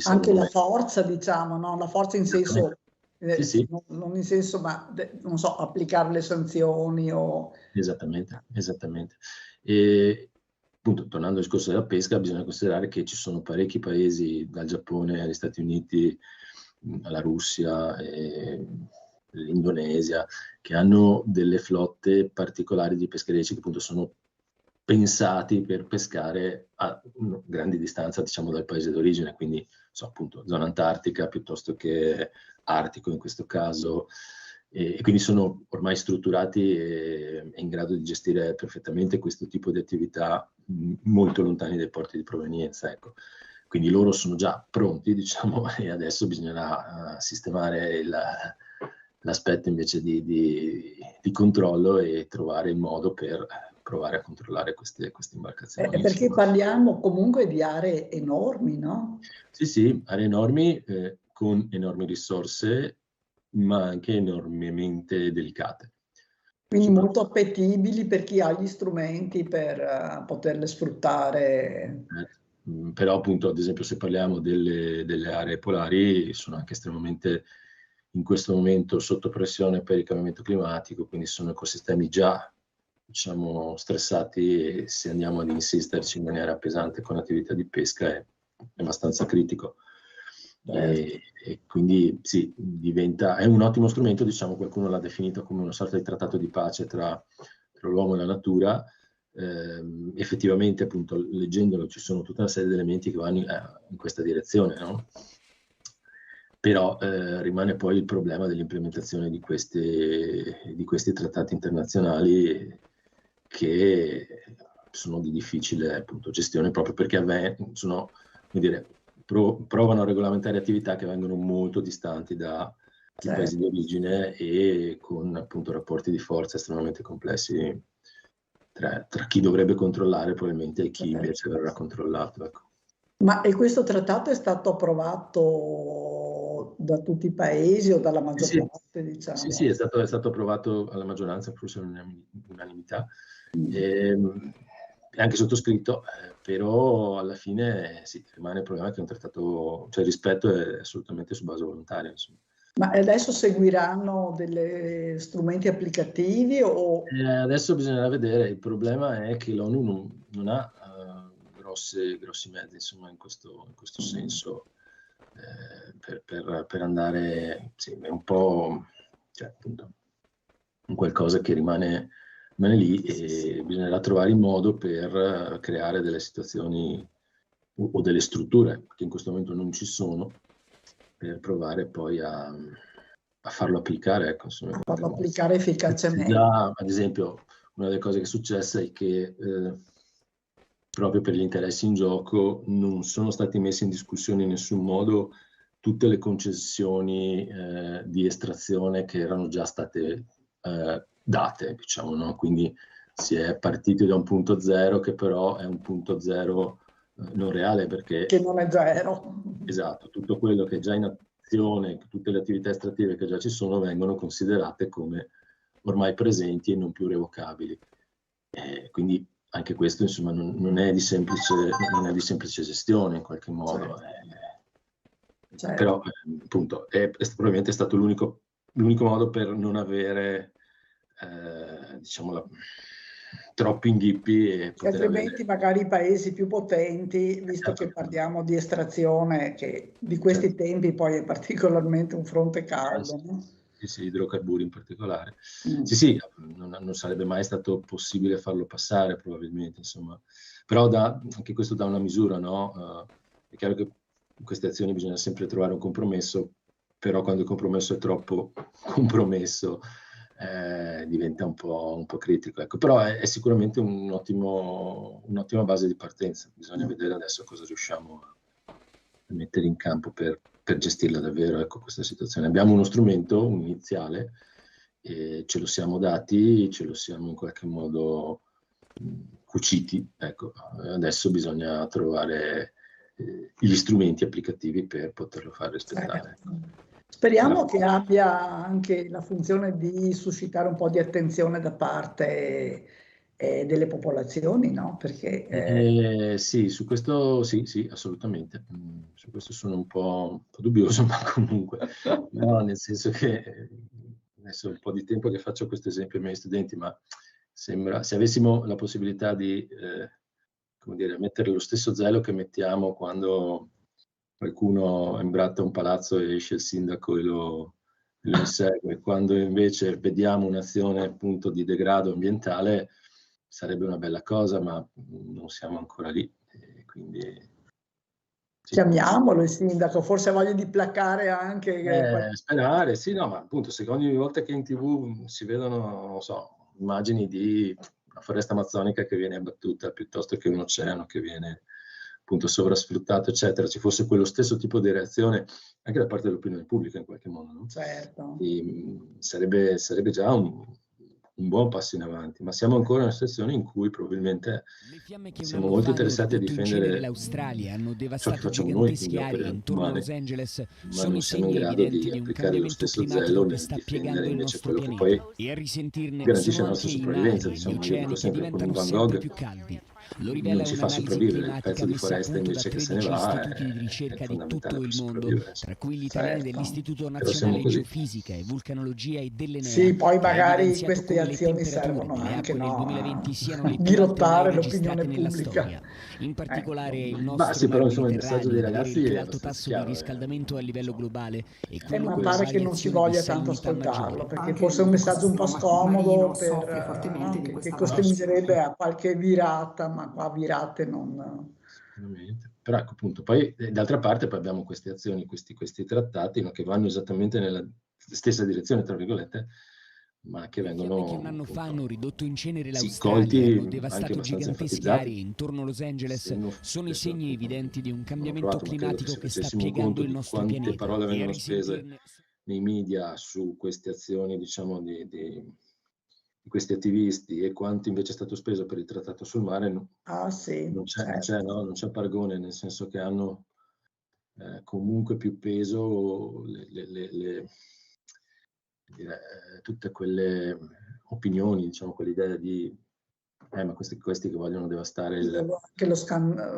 Anche la forza, diciamo, no? La forza in senso, Sì, sì. non in senso, ma non so, applicare le sanzioni o... Esattamente. E appunto, tornando al discorso della pesca, bisogna considerare che ci sono parecchi paesi, dal Giappone agli Stati Uniti, alla Russia, l'Indonesia, che hanno delle flotte particolari di pescherecci che appunto sono pensati per pescare a grandi distanze, diciamo, dal paese d'origine, quindi appunto zona antartica piuttosto che artico in questo caso, e quindi sono ormai strutturati e in grado di gestire perfettamente questo tipo di attività molto lontani dai porti di provenienza, ecco. Quindi loro sono già pronti, diciamo, e adesso bisognerà sistemare l'aspetto invece di controllo e trovare il modo per provare a controllare queste imbarcazioni. Perché parliamo comunque di aree enormi, no? Sì, aree enormi con enormi risorse, ma anche enormemente delicate. Quindi molto appetibili per chi ha gli strumenti per poterle sfruttare. Però appunto, ad esempio, se parliamo delle aree polari, sono anche estremamente in questo momento sotto pressione per il cambiamento climatico, quindi sono ecosistemi già, diciamo, stressati, e se andiamo ad insisterci in maniera pesante con attività di pesca è abbastanza critico. E quindi sì, è un ottimo strumento, diciamo, qualcuno l'ha definito come una sorta di trattato di pace tra l'uomo e la natura. Effettivamente, appunto, leggendolo ci sono tutta una serie di elementi che vanno in questa direzione, no? Però rimane poi il problema dell'implementazione di questi trattati internazionali, che sono di difficile, appunto, gestione, proprio perché sono, come dire, provano a regolamentare attività che vengono molto distanti dai paesi di origine e con appunto rapporti di forza estremamente complessi tra chi dovrebbe controllare probabilmente e chi invece verrà controllato. Ecco. Ma e questo trattato è stato approvato da tutti i paesi o dalla maggior parte, diciamo? Sì, è stato approvato alla maggioranza, forse all'unanimità, e anche sottoscritto, però alla fine sì, rimane il problema che è un trattato, cioè il rispetto è assolutamente su base volontaria, insomma. Ma adesso seguiranno degli strumenti applicativi o... Adesso bisognerà vedere. Il problema è che l'ONU non ha grossi mezzi, insomma, in questo senso, per andare, sì, è un po', cioè, appunto, un qualcosa che rimane lì, e bisognerà trovare il modo per creare delle situazioni o delle strutture che in questo momento non ci sono, per provare poi a farlo applicare, ecco, insomma, a farlo applicare efficacemente. Già, ad esempio, una delle cose che è successa è che proprio per gli interessi in gioco non sono stati messi in discussione in nessun modo tutte le concessioni di estrazione che erano già state date, diciamo, no? Quindi si è partiti da un punto zero che però è un punto zero non reale, perché... Che non è zero. Esatto, tutto quello che è già in azione, tutte le attività estrattive che già ci sono vengono considerate come ormai presenti e non più revocabili. Quindi anche questo, insomma, non è di semplice gestione in qualche modo. Certo. Però appunto è probabilmente stato l'unico modo per non avere diciamo troppi inghippi e altrimenti magari i paesi più potenti, visto che parliamo di estrazione, che di questi tempi poi è particolarmente un fronte caldo, no? Sì, idrocarburi in particolare. Sì, non sarebbe mai stato possibile farlo passare probabilmente, insomma. Però anche questo dà una misura, no? È chiaro che in queste azioni bisogna sempre trovare un compromesso, però quando il compromesso è troppo compromesso diventa un po' critico. Ecco. Però è sicuramente un'ottima base di partenza. Bisogna vedere adesso cosa riusciamo a mettere in campo per gestirla davvero, ecco, questa situazione. Abbiamo uno strumento, un iniziale, e ce lo siamo dati, ce lo siamo in qualche modo cuciti. Ecco, adesso bisogna trovare gli strumenti applicativi per poterlo far rispettare. Speriamo che abbia anche la funzione di suscitare un po' di attenzione da parte delle popolazioni, no? Perché sì, su questo sì, assolutamente. Su questo sono un po' dubbioso, ma comunque, no, nel senso che adesso è un po' di tempo che faccio questo esempio ai miei studenti, ma sembra, se avessimo la possibilità di come dire, mettere lo stesso zelo che mettiamo quando qualcuno imbratta un palazzo e esce il sindaco e lo insegue, quando invece vediamo un'azione appunto di degrado ambientale, sarebbe una bella cosa, ma non siamo ancora lì. Quindi sì. Chiamiamolo il sindaco, forse ha voglia di placare anche... Sperare, sì, no, ma appunto, secondo ogni volta che in TV si vedono, non so, immagini di una foresta amazzonica che viene abbattuta, piuttosto che un oceano che viene appunto sovrasfruttato, eccetera, ci fosse quello stesso tipo di reazione anche da parte dell'opinione pubblica in qualche modo, no? Certo. Sarebbe già un buon passo in avanti, ma siamo ancora in una situazione in cui probabilmente siamo molto interessati a difendere l'Australia, hanno ciò che devastato facciamo noi, gigantesche aree intorno a Los Angeles, ma sono non siamo in segni grado evidenti di di un applicare lo cambiamento stesso climatico zelo che nel sta difendere piegando il invece nostro quello che pianeta. poi E a risentirne garantisce sono la nostra anche i sopravvivenza. mari, gli Diciamo, io oceani dico che sempre, con un diventano Van sempre Gogh più caldi. Lo non rivela ci fa un'analisi sopravvivere, il climatica pezzo di messa a foresta punto da invece che se ne 13 va istituti di è ricerca di tutto fondamentale per il mondo, sopravvivere. tra cui gli italiani Certo. dell'Istituto Però siamo Nazionale così. Geofisica e Vulcanologia e dell'Enea, Sì, poi che ha magari evidenziato queste come le azioni temperature servono delle anche, acque del no, 2020 siano a le più alte mai dirottare registrate l'opinione nella pubblica. storia. In particolare il Sì, nostro però mar insomma il messaggio Mediterraneo dei ad avere ragazzi il più è alto abbastanza tasso di chiaro. riscaldamento a livello globale e quello Ma con pare la che non si variazione di voglia tanto salinità ascoltarlo, maggiore. perché Anche forse è un il messaggio un po' ecosistema scomodo marino soffre fortemente di che questa costringerebbe variazione. a qualche virata, ma qua virate non... Sicuramente. Però ecco appunto, poi d'altra parte poi abbiamo queste azioni, questi trattati, no, che vanno esattamente nella stessa direzione, tra virgolette, ma che Le fiamme che un vengono anno fa appunto, hanno ridotto in cenere sì, l'Australia e hanno colti anche devastato abbastanza gigantesche enfatizzati. aree intorno a Los Angeles sono i Adesso, segni evidenti di un non ho cambiamento provato, ma credo che climatico se che sta facessimo un piegando conto il di nostro quante pianeta. parole E a vengono spese risentirne nei media su queste azioni, diciamo, di questi attivisti e quanto invece è stato speso per il trattato sul mare, Ah sì, non certo. non c'è paragone, nel senso che hanno comunque più peso tutte quelle opinioni, diciamo, quell'idea di ma questi che vogliono devastare Anche lo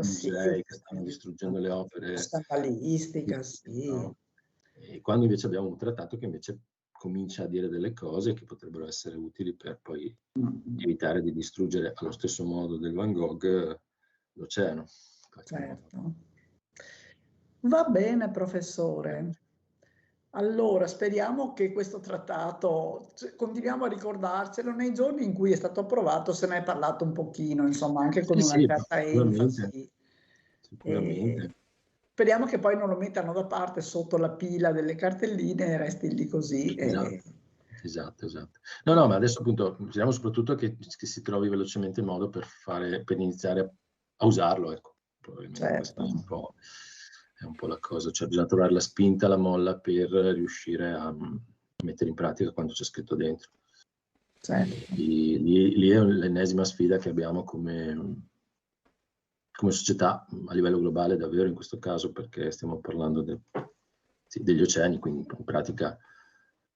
sì, musei, che stanno distruggendo le opere, scandalistica, sì. no? E quando invece abbiamo un trattato che invece comincia a dire delle cose che potrebbero essere utili per poi evitare di distruggere allo stesso modo del Van Gogh l'oceano. Certo. Va bene, professore. Allora, speriamo che questo trattato, continuiamo a ricordarcelo nei giorni in cui è stato approvato, se ne è parlato un pochino, insomma, anche con una certa enfasi. Sicuramente. Speriamo che poi non lo mettano da parte sotto la pila delle cartelline e resti lì così. Esatto. No, ma adesso appunto speriamo soprattutto che si trovi velocemente il modo per iniziare a usarlo, ecco. Probabilmente questa è un po' la cosa, cioè bisogna trovare la spinta, la molla per riuscire a mettere in pratica quanto c'è scritto dentro. Certo. Lì è l'ennesima sfida che abbiamo come società a livello globale, davvero in questo caso, perché stiamo parlando degli oceani, quindi in pratica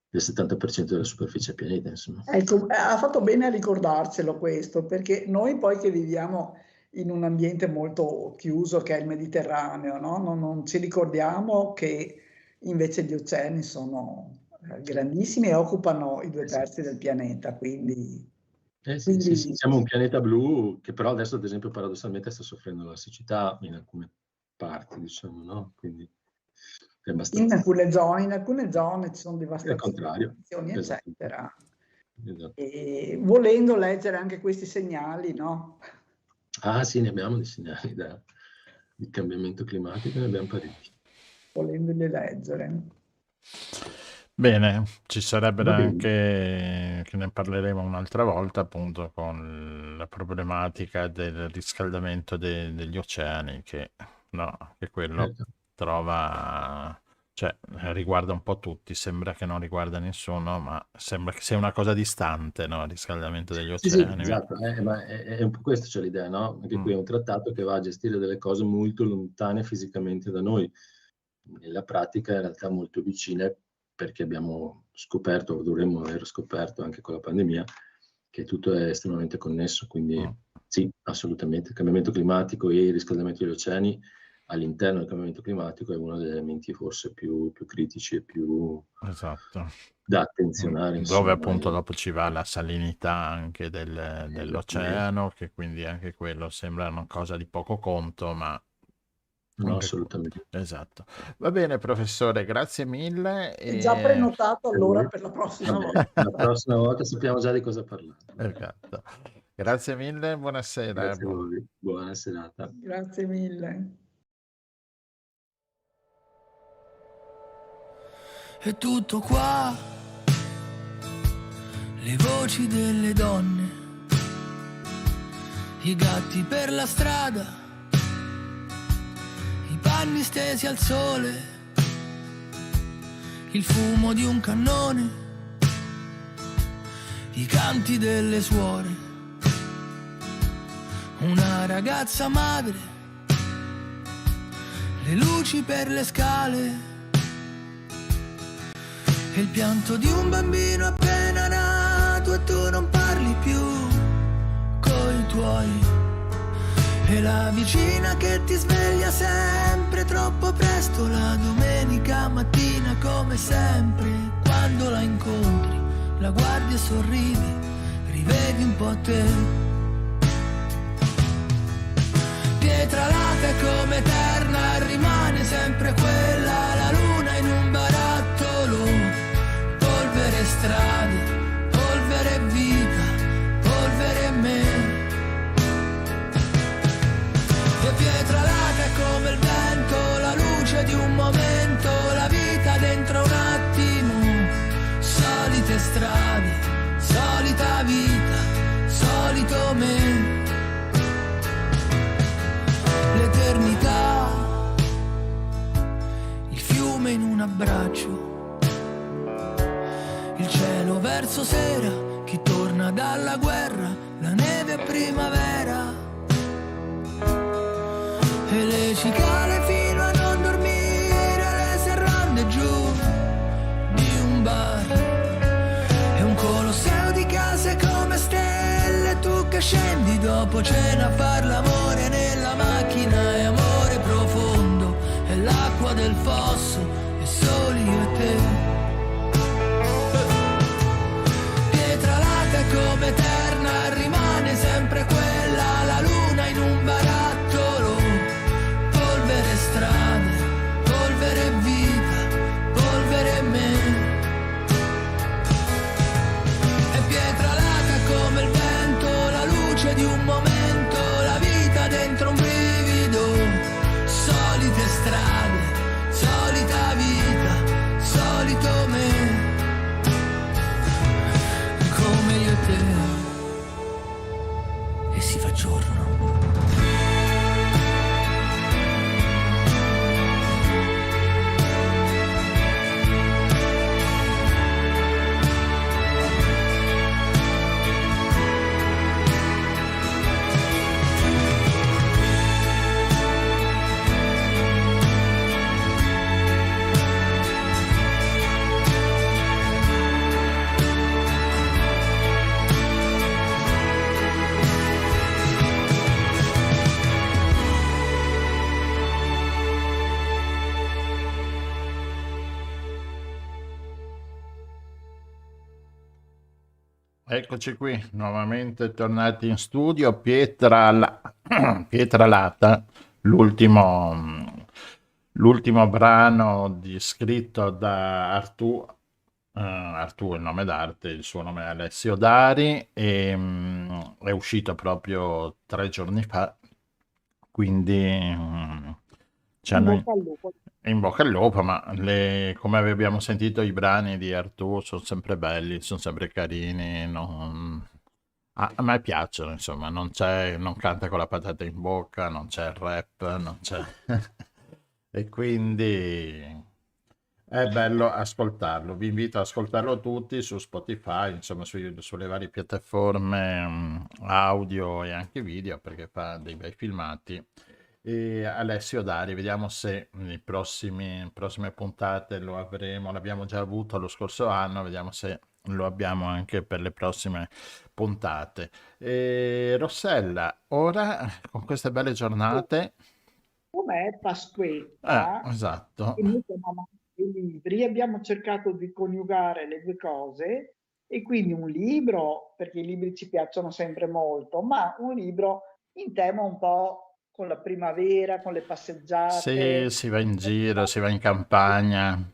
del 70% della superficie del pianeta, insomma. Ecco, ha fatto bene a ricordarcelo questo, perché noi poi che viviamo in un ambiente molto chiuso che è il Mediterraneo, no? Non ci ricordiamo che invece gli oceani sono grandissimi e occupano i 2/3 del pianeta, quindi... Sì, siamo un pianeta blu che però adesso ad esempio paradossalmente sta soffrendo la siccità in alcune parti, diciamo, no? Quindi è abbastanza... In alcune zone ci sono devastazioni, eccetera. Esatto. E volendo leggere anche questi segnali, no? Ah sì, ne abbiamo dei segnali di cambiamento climatico, ne abbiamo parecchi. Volendoli leggere. Bene, ci sarebbe anche, che ne parleremo un'altra volta, appunto, con la problematica del riscaldamento degli oceani, che quello trova Cioè, riguarda un po' tutti, sembra che non riguarda nessuno, ma sembra che sia una cosa distante, no? Il riscaldamento degli Sì, oceani. esatto, ma è un po' questa c'è l'idea, no? Anche qui è un trattato che va a gestire delle cose molto lontane fisicamente da noi, nella pratica in realtà molto vicine, perché abbiamo scoperto, o dovremmo aver scoperto anche con la pandemia, che tutto è estremamente connesso, quindi sì, assolutamente. Il cambiamento climatico e il riscaldamento degli oceani all'interno del cambiamento climatico è uno degli elementi forse più critici e più Esatto. da attenzionare, Dove insomma. appunto dopo ci va la salinità anche Esattamente. dell'oceano, che quindi anche quello sembra una cosa di poco conto, ma No, anche assolutamente. esatto. Va bene, professore, grazie mille. È già prenotato allora per la prossima volta. La prossima volta sappiamo già di cosa parlare. Esatto. Grazie mille, buonasera. Grazie a voi, buona serata. Grazie mille. È tutto qua, le voci delle donne, i gatti per la strada, i panni stesi al sole, il fumo di un cannone, i canti delle suore, una ragazza madre, le luci per le scale, e il pianto di un bambino appena nato e tu non parli più coi tuoi, e la vicina che ti sveglia sempre troppo presto la domenica mattina, come sempre quando la incontri la guardi e sorridi, rivedi un po' te. Pietra lata come eterna rimane sempre quella, la luna in un barattolo, polvere strade, polvere vita, polvere me. E pietra lata è come il vento, la luce di un momento, la vita dentro un attimo, solite strade, solita vita, solito me. L'eternità, il fiume in un abbraccio, il cielo verso sera, chi torna dalla guerra, la neve a primavera, e le cicale fino a non dormire, le serrande giù di un bar, e un colosseo di case come stelle, tu che scendi dopo cena a far l'amore nella macchina, e amore profondo, e l'acqua del fosso, e soli io e te. Pietra lata come eterna rimane sempre quella, la luna in un barattolo, polvere strade, polvere vita, polvere me. E pietra lata come il vento, la luce di un momento, la vita dentro un brivido, solite strade, solita vita, solito me, come io e te. E si fa giorno. Eccoci qui, nuovamente tornati in studio. Pietralata, l'ultimo brano scritto da Artù. Artù è il nome d'arte, il suo nome è Alessio Dari, e è uscito proprio 3 giorni fa, quindi ci hanno... In bocca al lupo. In bocca al lupo, ma come abbiamo sentito i brani di Artù sono sempre belli, sono sempre carini, a me piacciono, insomma, non canta con la patata in bocca, non c'è il rap, non c'è... E quindi È bello ascoltarlo, vi invito ad ascoltarlo tutti su Spotify, insomma sulle varie piattaforme audio e anche video perché fa dei bei filmati. E Alessio Dari, vediamo se nei prossime puntate lo avremo, l'abbiamo già avuto lo scorso anno, vediamo se lo abbiamo anche per le prossime puntate. E Rossella, ora con queste belle giornate, Com'è Pasquetta, esatto. e noi siamo amanti dei libri, abbiamo cercato di coniugare le due cose e quindi un libro, perché i libri ci piacciono sempre molto, ma un libro in tema un po' con la primavera, con le Sì, passeggiate, si va in giro, si va in campagna.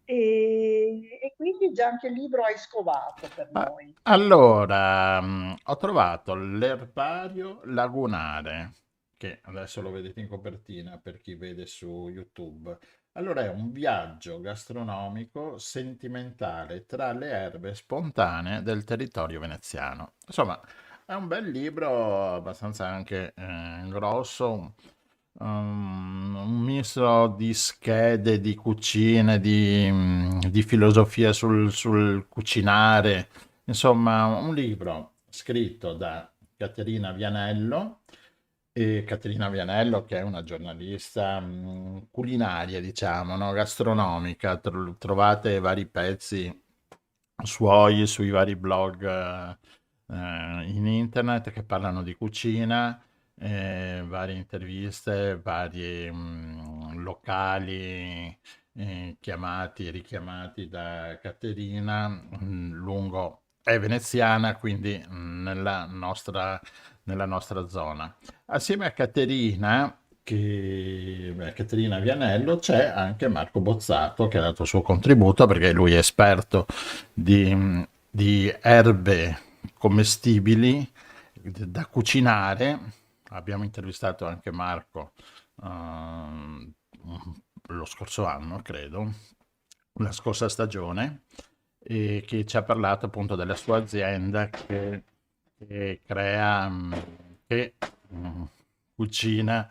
e quindi già anche il libro hai scovato per noi. Allora, ho trovato l'erbario lagunare, che adesso lo vedete in copertina per chi vede su YouTube. Allora, è un viaggio gastronomico sentimentale tra le erbe spontanee del territorio veneziano. Insomma, è un bel libro, abbastanza anche grosso, un misto di schede, di cucine, di filosofia sul cucinare. Insomma, un libro scritto da Caterina Vianello, e Caterina Vianello che è una giornalista culinaria, diciamo, no? Gastronomica. Trovate vari pezzi suoi sui vari blog in internet che parlano di cucina, varie interviste, vari locali chiamati e richiamati da Caterina lungo è veneziana, quindi nella nostra zona. Assieme a Caterina, Caterina Vianello, c'è anche Marco Bozzato che ha dato il suo contributo perché lui è esperto di erbe commestibili da cucinare. Abbiamo intervistato anche Marco lo scorso anno, credo, la scorsa stagione, e che ci ha parlato appunto della sua azienda che crea, che cucina,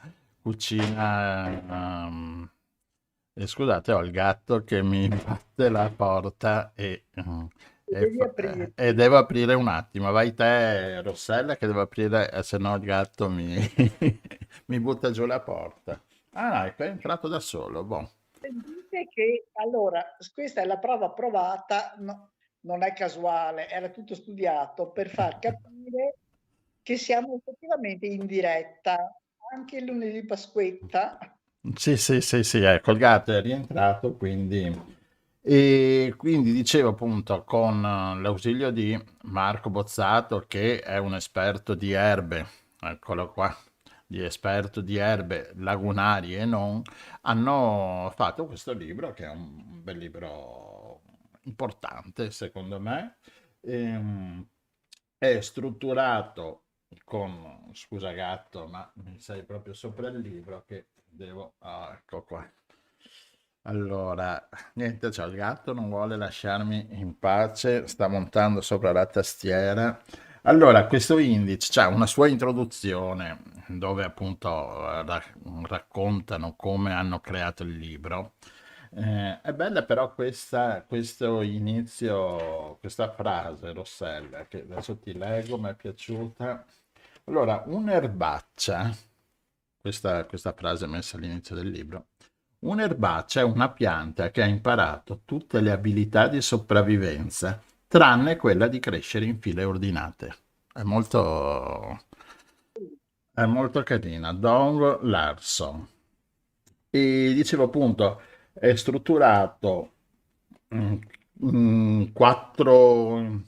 scusate, ho il gatto che mi batte la porta Devi aprire. e devo aprire un attimo. Vai te, Rossella, che devo aprire, se no il gatto mi butta giù la porta. Ah, ecco, è entrato da solo. Boh. Sentite che allora questa è la prova provata, non è casuale, era tutto studiato per far capire che siamo effettivamente in diretta anche il lunedì Pasquetta. Sì, sì, sì, sì, ecco, il gatto è rientrato, quindi. E quindi dicevo appunto con l'ausilio di Marco Bozzato, che è un esperto di erbe, eccolo qua, di esperto di erbe lagunari e non, hanno fatto questo libro che è un bel libro importante secondo me. È strutturato con, scusa gatto, ma mi sei proprio sopra il libro che devo, ecco qua. Allora, niente, cioè, il gatto non vuole lasciarmi in pace, sta montando sopra la tastiera. Allora, questo indice ha una sua introduzione dove appunto raccontano come hanno creato il libro. È bella però questo inizio, questa frase, Rossella, che adesso ti leggo, mi è piaciuta. Allora, un'erbaccia, questa frase messa all'inizio del libro, un'erbaccia è una pianta che ha imparato tutte le abilità di sopravvivenza, tranne quella di crescere in file ordinate. È molto carina. Dong Larson. E dicevo appunto, è strutturato in quattro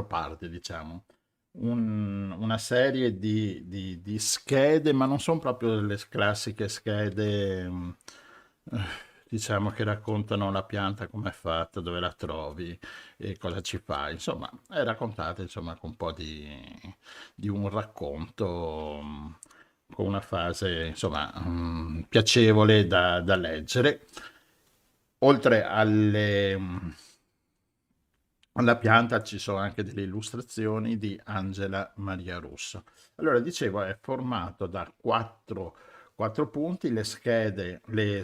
parti, diciamo. Una serie di schede, ma non sono proprio le classiche schede, eh, diciamo, che raccontano la pianta come è fatta, dove la trovi e cosa ci fa. Insomma, è raccontata insomma, con un po' di un racconto, con una fase insomma, piacevole da leggere. Oltre alla pianta ci sono anche delle illustrazioni di Angela Maria Russo. Allora, dicevo, è formato da 4 punti, le schede, le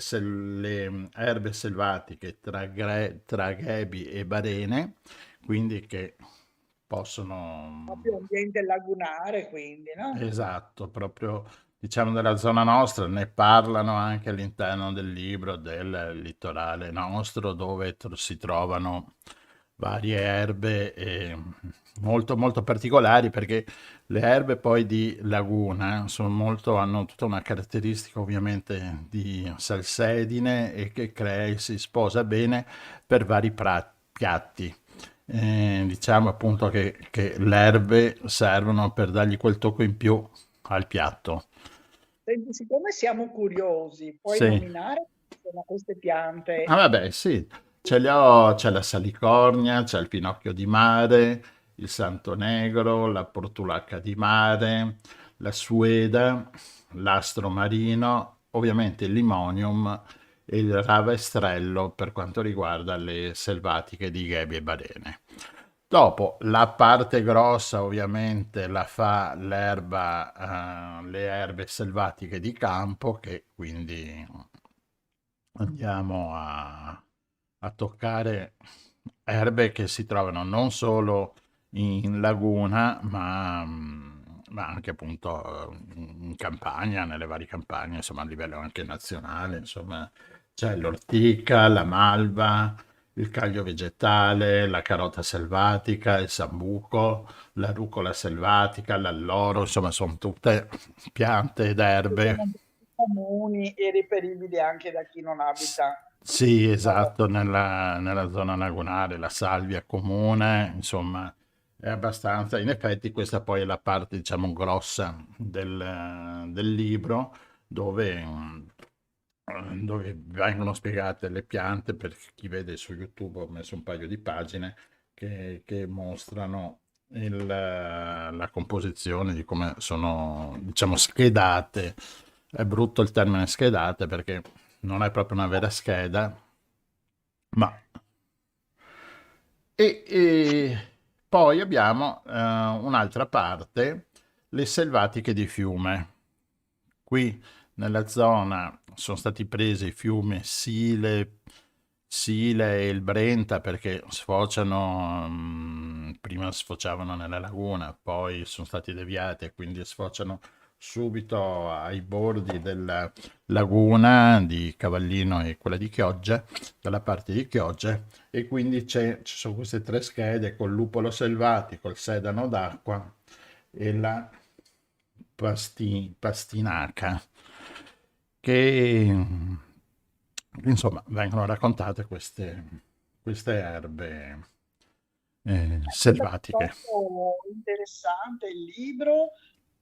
erbe selvatiche traghebi e barene, quindi che possono... Proprio ambiente lagunare, quindi, no? Esatto, proprio diciamo della zona nostra, ne parlano anche all'interno del libro del litorale nostro, dove si trovano varie erbe molto molto particolari, perché le erbe poi di laguna hanno tutta una caratteristica ovviamente di salsedine e che si sposa bene per vari piatti. Diciamo appunto che le erbe servono per dargli quel tocco in più al piatto. Senti, siccome siamo curiosi, puoi Sì. nominare sono queste piante? Ah, vabbè, sì, c'è la salicornia, c'è il pinocchio di mare, il santo negro, la portulacca di mare, la sueda, l'astro marino, ovviamente il limonium e il ravaestrello per quanto riguarda le selvatiche di ghebi e balene. Dopo, la parte grossa ovviamente la fa l'erba, le erbe selvatiche di campo, che quindi andiamo a toccare erbe che si trovano non solo in laguna, ma anche appunto in campagna, nelle varie campagne, insomma a livello anche nazionale, insomma c'è l'ortica, la malva, il caglio vegetale, la carota selvatica, il sambuco, la rucola selvatica, l'alloro, insomma sono tutte piante ed erbe. Sono comuni e reperibili anche da chi non abita. Sì, esatto, nella zona lagunare, la salvia comune, insomma, è abbastanza. In effetti questa poi è la parte, diciamo, grossa del libro, dove vengono spiegate le piante. Per chi vede su YouTube ho messo un paio di pagine che mostrano la composizione di come sono, diciamo, schedate. È brutto il termine schedate perché non è proprio una vera scheda, ma... E poi abbiamo un'altra parte, le selvatiche di fiume. Qui nella zona sono stati presi i fiumi Sile e il Brenta, perché prima sfociavano nella laguna, poi sono stati deviati e quindi sfociano subito ai bordi della laguna di Cavallino e quella di Chioggia, dalla parte di Chioggia, e quindi ci sono queste 3 schede col lupolo selvatico, il sedano d'acqua e la pastinaca, che insomma vengono raccontate queste erbe selvatiche. È molto interessante il libro,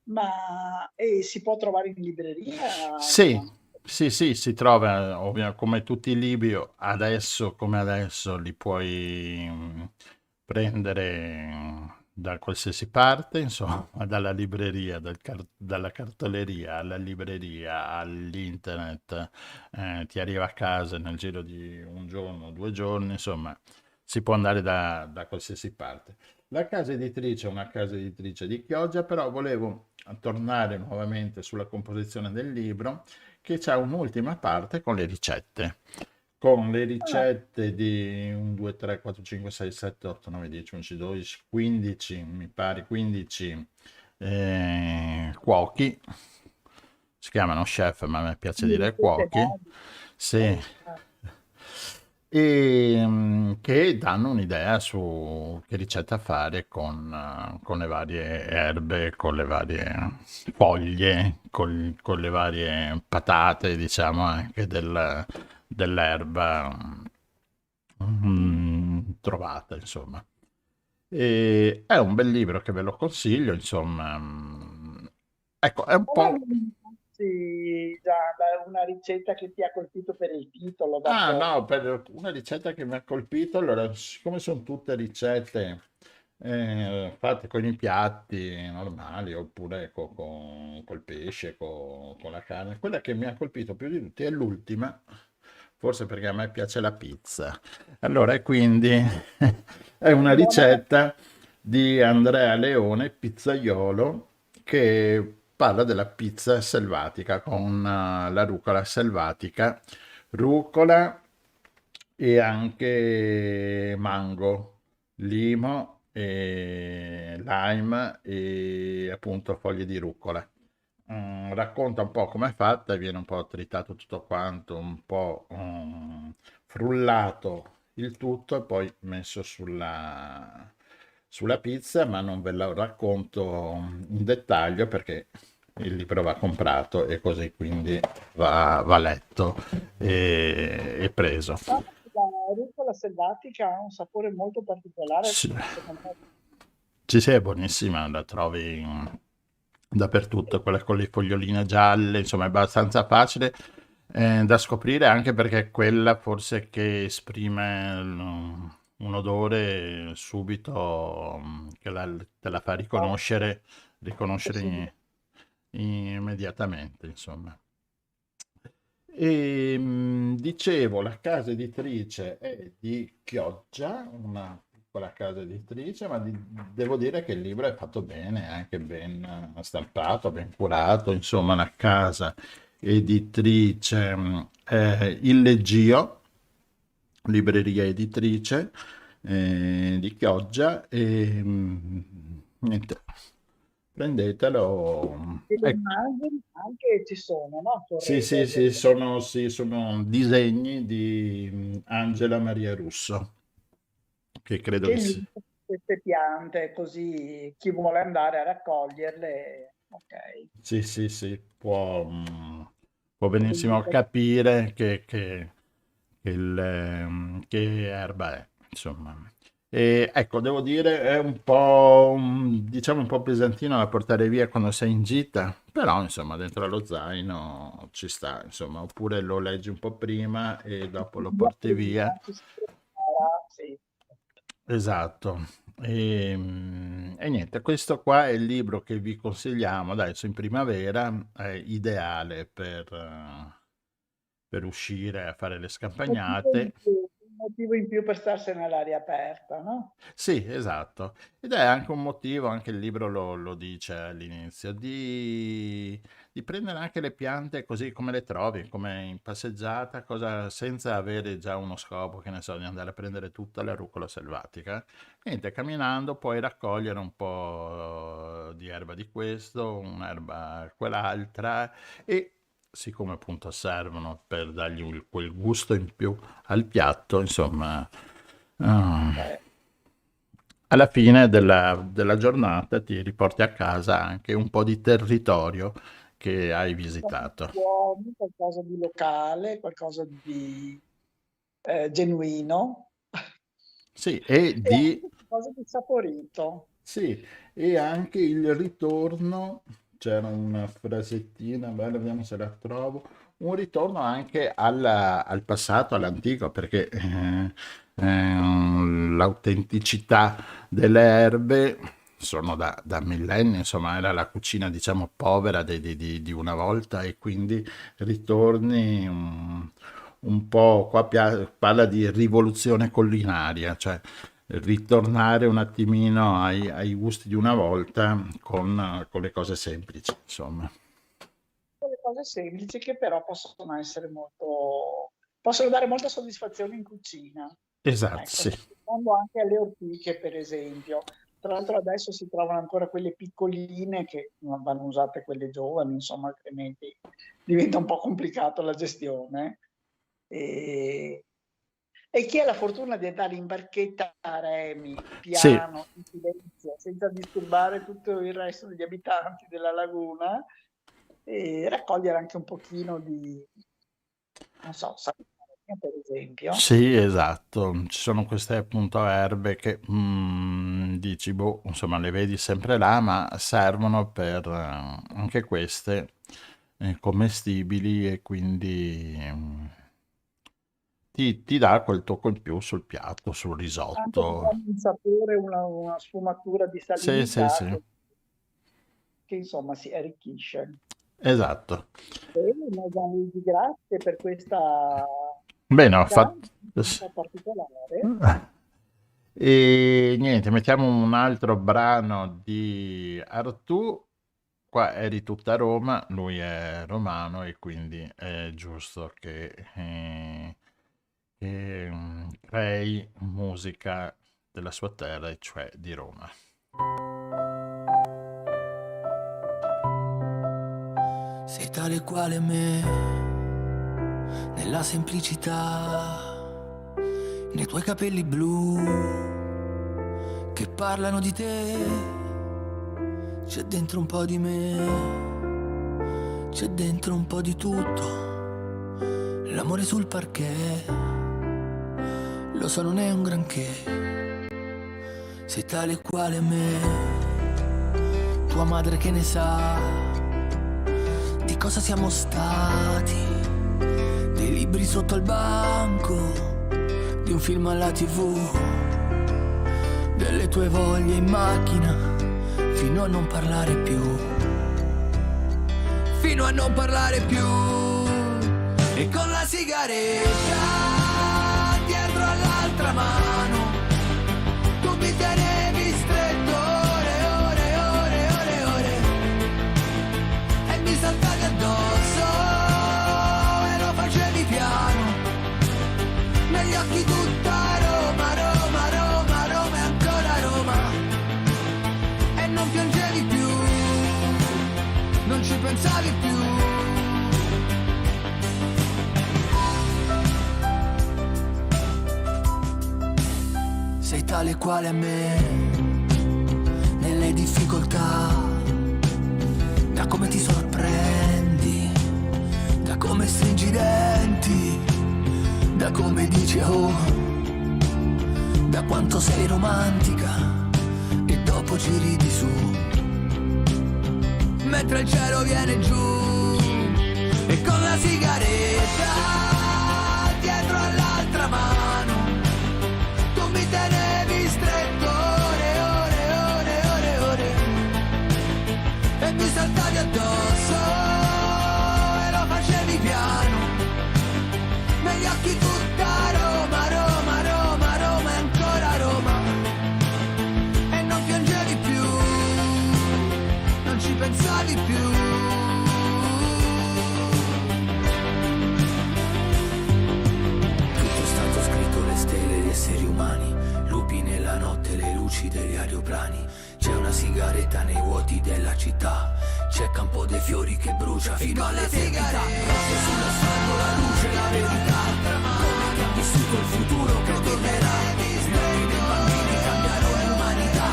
ma si può trovare in libreria? Sì, si trova, come tutti i libri, come adesso li puoi prendere da qualsiasi parte, insomma, dalla libreria, dalla cartoleria alla libreria, all'internet, ti arriva a casa nel giro di un giorno, 2 giorni, insomma, si può andare da qualsiasi parte. La casa editrice è una casa editrice di Chioggia, però volevo tornare nuovamente sulla composizione del libro, che c'è un'ultima parte con le ricette. Con le ricette di 1, 2, 3, 4, 5, 6, 7, 8, 9, 10, 11, 12, 15, mi pare 15 cuochi. Si chiamano chef, ma a me piace dire cuochi. Sì. E che danno un'idea su che ricetta fare con le varie erbe, con le varie foglie, con le varie patate, diciamo, anche dell'erba trovata, insomma. E è un bel libro che ve lo consiglio, insomma. Ecco, è un po'... Sì, già una ricetta che ti ha colpito per il titolo. Ah, no, per una ricetta che mi ha colpito, allora, siccome sono tutte ricette fatte con i piatti normali, oppure col pesce, con la carne, quella che mi ha colpito più di tutti è l'ultima, forse perché a me piace la pizza. Allora, e quindi è una ricetta di Andrea Leone, pizzaiolo, che parla della pizza selvatica con la rucola selvatica, rucola e anche mango, limo e lime e appunto foglie di rucola. Racconta un po' com'è fatta, viene un po' tritato tutto quanto, un po' frullato il tutto e poi messo sulla pizza, ma non ve lo racconto in dettaglio perché il libro va comprato e così quindi va letto e preso. La rucola selvatica ha un sapore molto particolare, Sì, secondo me. sì, è buonissima, la trovi dappertutto, quella con le foglioline gialle, insomma è abbastanza facile da scoprire anche perché è quella forse che esprime un odore subito che te la fa riconoscere immediatamente, insomma. E dicevo, la casa editrice è di Chioggia, una piccola casa editrice, ma devo dire che il libro è fatto bene, è anche ben stampato, ben curato, insomma, una casa editrice Il Leggio, libreria editrice di Chioggia e niente, prendetelo. E le Ecco. immagini anche ci sono, no? Sì, sì, sì, sono disegni di Angela Maria Russo, che credo che che sia. illustra queste piante, così chi vuole andare a raccoglierle, ok. Sì, sì, sì, può benissimo capire che erba è, insomma. E ecco, devo dire, è un po', diciamo, un po' pesantino da portare via quando sei in gita, però, insomma, dentro allo zaino ci sta, insomma, oppure lo leggi un po' prima e dopo lo porti via. Ci si prepara, sì. Esatto. E niente, questo qua è il libro che vi consigliamo adesso in primavera, è ideale per uscire a fare le scampagnate. Un motivo in più per starsene all'aria aperta, no? Sì, esatto. Ed è anche un motivo, anche il libro lo dice all'inizio, di prendere anche le piante così come le trovi, come in passeggiata, senza avere già uno scopo, che ne so, di andare a prendere tutta la rucola selvatica. Niente, camminando puoi raccogliere un po' di erba di questo, un'erba quell'altra e siccome appunto servono per dargli quel gusto in più al piatto, insomma, alla fine della giornata ti riporti a casa anche un po' di territorio che hai visitato. Buoni, qualcosa di locale, qualcosa di genuino Sì, e e anche qualcosa di saporito. sì, e anche il ritorno, c'era una frasettina, bella, vediamo se la trovo, un ritorno anche al passato, all'antico, perché l'autenticità delle erbe sono da millenni, insomma, era la cucina, diciamo, povera di una volta e quindi ritorni un po', qua parla di rivoluzione culinaria, cioè ritornare un attimino ai gusti di una volta con le cose semplici, insomma. Le cose semplici che però possono dare molta soddisfazione in cucina. Esatto, Ecco, sì. pensando anche alle ortiche, per esempio. Tra l'altro adesso si trovano ancora quelle piccoline che non vanno usate quelle giovani, insomma, altrimenti diventa un po' complicato la gestione. E chi ha la fortuna di andare in barchetta a remi, Sì, piano, in silenzio, senza disturbare tutto il resto degli abitanti della laguna, e raccogliere anche un pochino di, non so, saporia, per esempio. sì, esatto. Ci sono queste appunto erbe che dici, boh, insomma, le vedi sempre là, ma servono per anche queste commestibili e quindi ti dà quel tocco in più sul piatto, sul Anche risotto. un sapore, una sfumatura di Sì, sì, salinità sì, che insomma si arricchisce. esatto. Bene, Gianluigi, grazie per questa Bene, ho chicca fatto. un po' particolare. E niente, mettiamo un altro brano di Artù qua eri tutta Roma, lui è romano e quindi è giusto che crei musica della sua terra, e cioè di Roma. Sei tale e quale me, nella semplicità, nei tuoi capelli blu che parlano di te. C'è dentro un po' di me, c'è dentro un po' di tutto. L'amore sul parquet, lo so non è un granché. Sei tale e quale me, tua madre che ne sa di cosa siamo stati, dei libri sotto al banco, di un film alla TV, delle tue voglie in macchina, fino a non parlare più, fino a non parlare più. E con la sigaretta dietro all'altra mano, tu mi tenevi stretto ore, ore, ore, ore, ore, e mi saltavi addosso e lo facevi piano, negli occhi tutta Roma, Roma, Roma, Roma e ancora Roma, e non piangevi più, non ci pensavi più. Sei tale quale a me, nelle difficoltà, da come ti sorprendi, da come stringi i denti, da come dici oh, da quanto sei romantica e dopo ci ridi su, mentre il cielo viene giù. E con la sigaretta dietro all'altra mano, tu mi tenevi stretto ore, ore, ore, ore, ore, e mi saltavi addosso e lo facevi piano, negli occhi tutta Roma, Roma, Roma, Roma e ancora Roma, e non piangevi più, non ci pensavi più. Tutto è stato scritto, le stelle, gli esseri umani, lupi nella notte, le luci degli aeroplani. C'è una sigaretta nei vuoti della città, c'è Campo dei Fiori che brucia fino all'eternità. Rosse sull'asfalto, la luce, la verità, come che ha vissuto il futuro che tornerà. Gli occhi dei bambini cambiano l'umanità,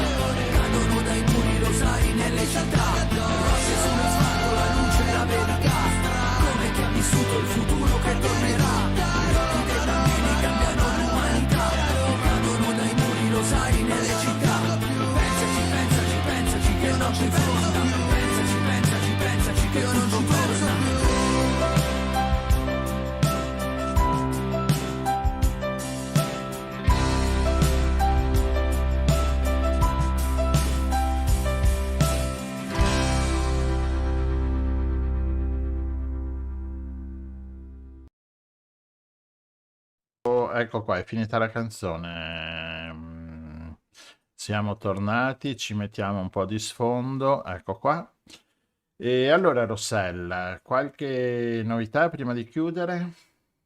cadono dai muri rosari nelle città. Rosse sull'asfalto, la luce, la verità, come che ha vissuto il futuro che tornerà. Gli occhi dei bambini cambiano l'umanità, cadono dai muri rosari nelle città. Pensaci, pensaci, pensaci che non ci fonda. Pensaci, pensaci, pensaci che io non ci torna. Ecco qua, è finita la canzone. Siamo tornati, ci mettiamo un po' di sfondo, ecco qua. E allora, Rossella, qualche novità prima di chiudere?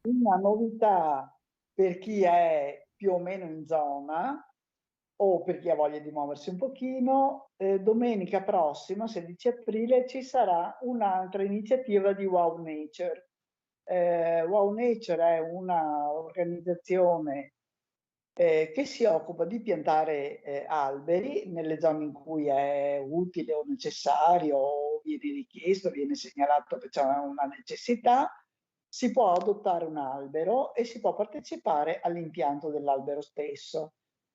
Una novità per chi è più o meno in zona o per chi ha voglia di muoversi un pochino, domenica prossima, 16 aprile, ci sarà un'altra iniziativa di Wow Nature. Wow Nature è una organizzazione che si occupa di piantare alberi nelle zone in cui è utile o necessario, o viene richiesto, viene segnalato che c'è una necessità. Si può adottare un albero e si può partecipare all'impianto dell'albero stesso.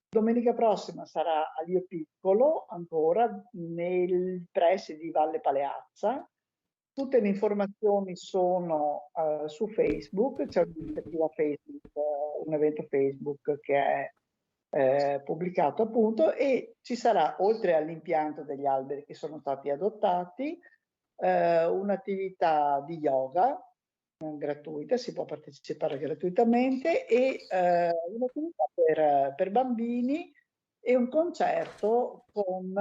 Domenica prossima sarà a Lio Piccolo, ancora nei pressi di Valle Paleazza. Tutte le informazioni sono su Facebook, c'è un'iniziativa Facebook, un evento Facebook che è pubblicato appunto, e ci sarà, oltre all'impianto degli alberi che sono stati adottati, un'attività di yoga gratuita, si può partecipare gratuitamente, e un'attività per bambini e un concerto con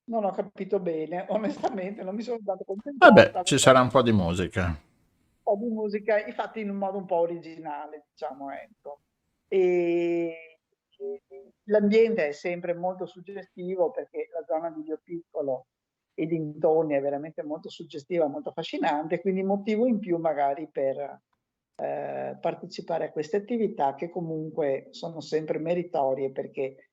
Non ho capito bene, onestamente, non mi sono dato Vabbè, concentrata. ci sarà un po' di musica. Un po' di musica, infatti in un modo un po' originale, diciamo, ecco. E l'ambiente è sempre molto suggestivo perché la zona di Dio Piccolo e dintorni è veramente molto suggestiva, molto affascinante, quindi motivo in più magari per partecipare a queste attività che comunque sono sempre meritorie, perché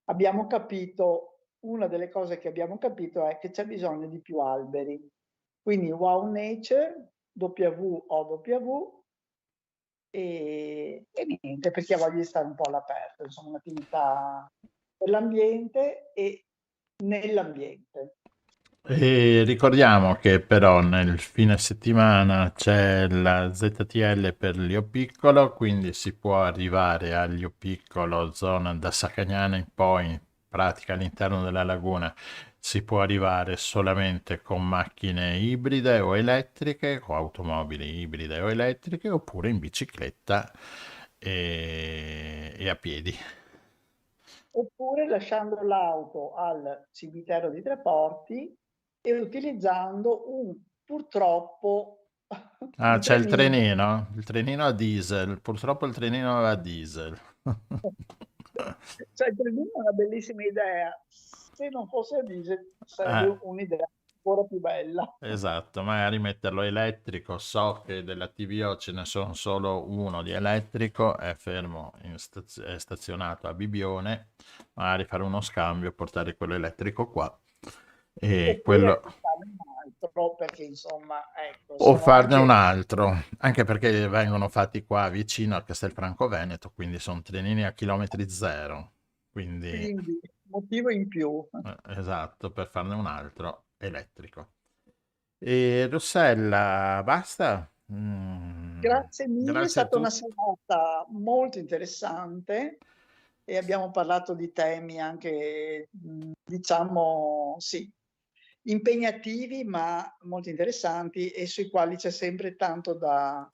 abbiamo capito, una delle cose che abbiamo capito è che c'è bisogno di più alberi. Quindi Wow Nature, WOW, e niente, perché ha voglia di stare un po' all'aperto, insomma un'attività per l'ambiente e nell'ambiente. E ricordiamo che però nel fine settimana c'è la ZTL per Lio Piccolo, quindi si può arrivare a Lio Piccolo, zona da Saccagnana in poi, in pratica all'interno della laguna, si può arrivare solamente con macchine ibride o elettriche, o automobili ibride o elettriche, oppure in bicicletta e a piedi. Oppure lasciando l'auto al cimitero di Treporti e utilizzando purtroppo Ah, c'è il trenino a diesel, purtroppo il trenino va a diesel. Cioè, il trenino è una bellissima idea, se non fosse a diesel sarebbe un'idea ancora più bella. Esatto, magari metterlo elettrico, so che della TVO ce ne sono solo uno di elettrico, è fermo, è stazionato a Bibione, magari fare uno scambio, portare quello elettrico qua e quello... Perché insomma, ecco, o farne un altro, anche perché vengono fatti qua vicino a Castelfranco Veneto, quindi sono trenini a chilometri zero, quindi motivo in più. Esatto, per farne un altro elettrico. E Rossella, basta? Grazie mille, Grazie è stata una serata molto interessante e abbiamo parlato di temi anche, diciamo, sì, impegnativi ma molto interessanti e sui quali c'è sempre tanto da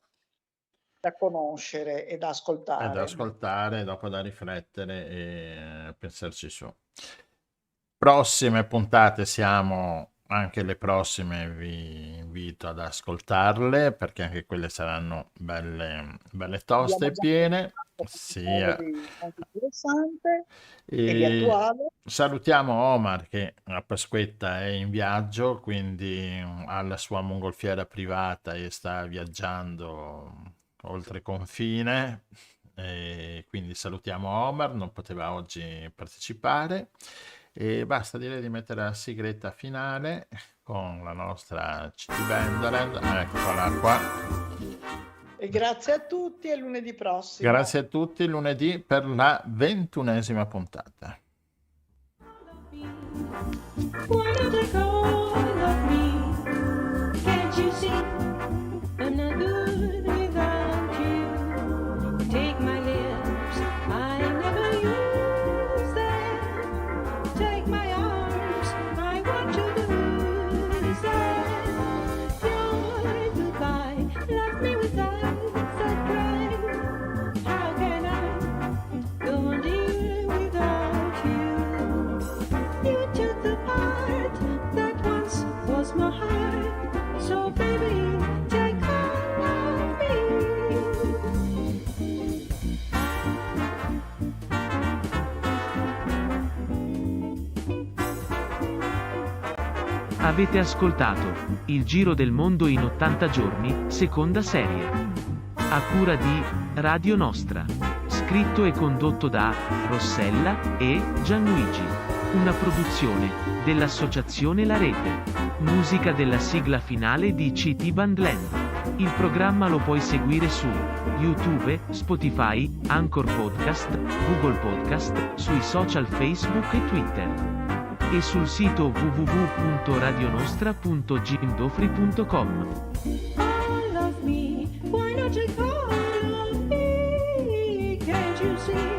conoscere e da ascoltare. Da ascoltare, dopo da riflettere e pensarci su. Prossime puntate siamo, anche le prossime vi invito ad ascoltarle perché anche quelle saranno belle toste e piene. Sì, molto interessante e attuale. Salutiamo Omar che a Pasquetta è in viaggio, quindi ha la sua mongolfiera privata e sta viaggiando oltre confine, e quindi salutiamo Omar, non poteva oggi partecipare e basta, direi di mettere la sigletta finale con la nostra City Wonderland, eccola qua. E grazie a tutti e lunedì prossimo. Grazie a tutti, lunedì per la 21ª puntata. Avete ascoltato Il Giro del Mondo in 80 giorni, seconda serie. A cura di Radio Nostra. Scritto e condotto da Rossella e Gianluigi. Una produzione dell'associazione La Rete. Musica della sigla finale di City Bandland. Il programma lo puoi seguire su YouTube, Spotify, Anchor Podcast, Google Podcast, sui social Facebook e Twitter. E sul sito www.radionostra.gindofri.com. All of me, why not you call on me? Can't you see?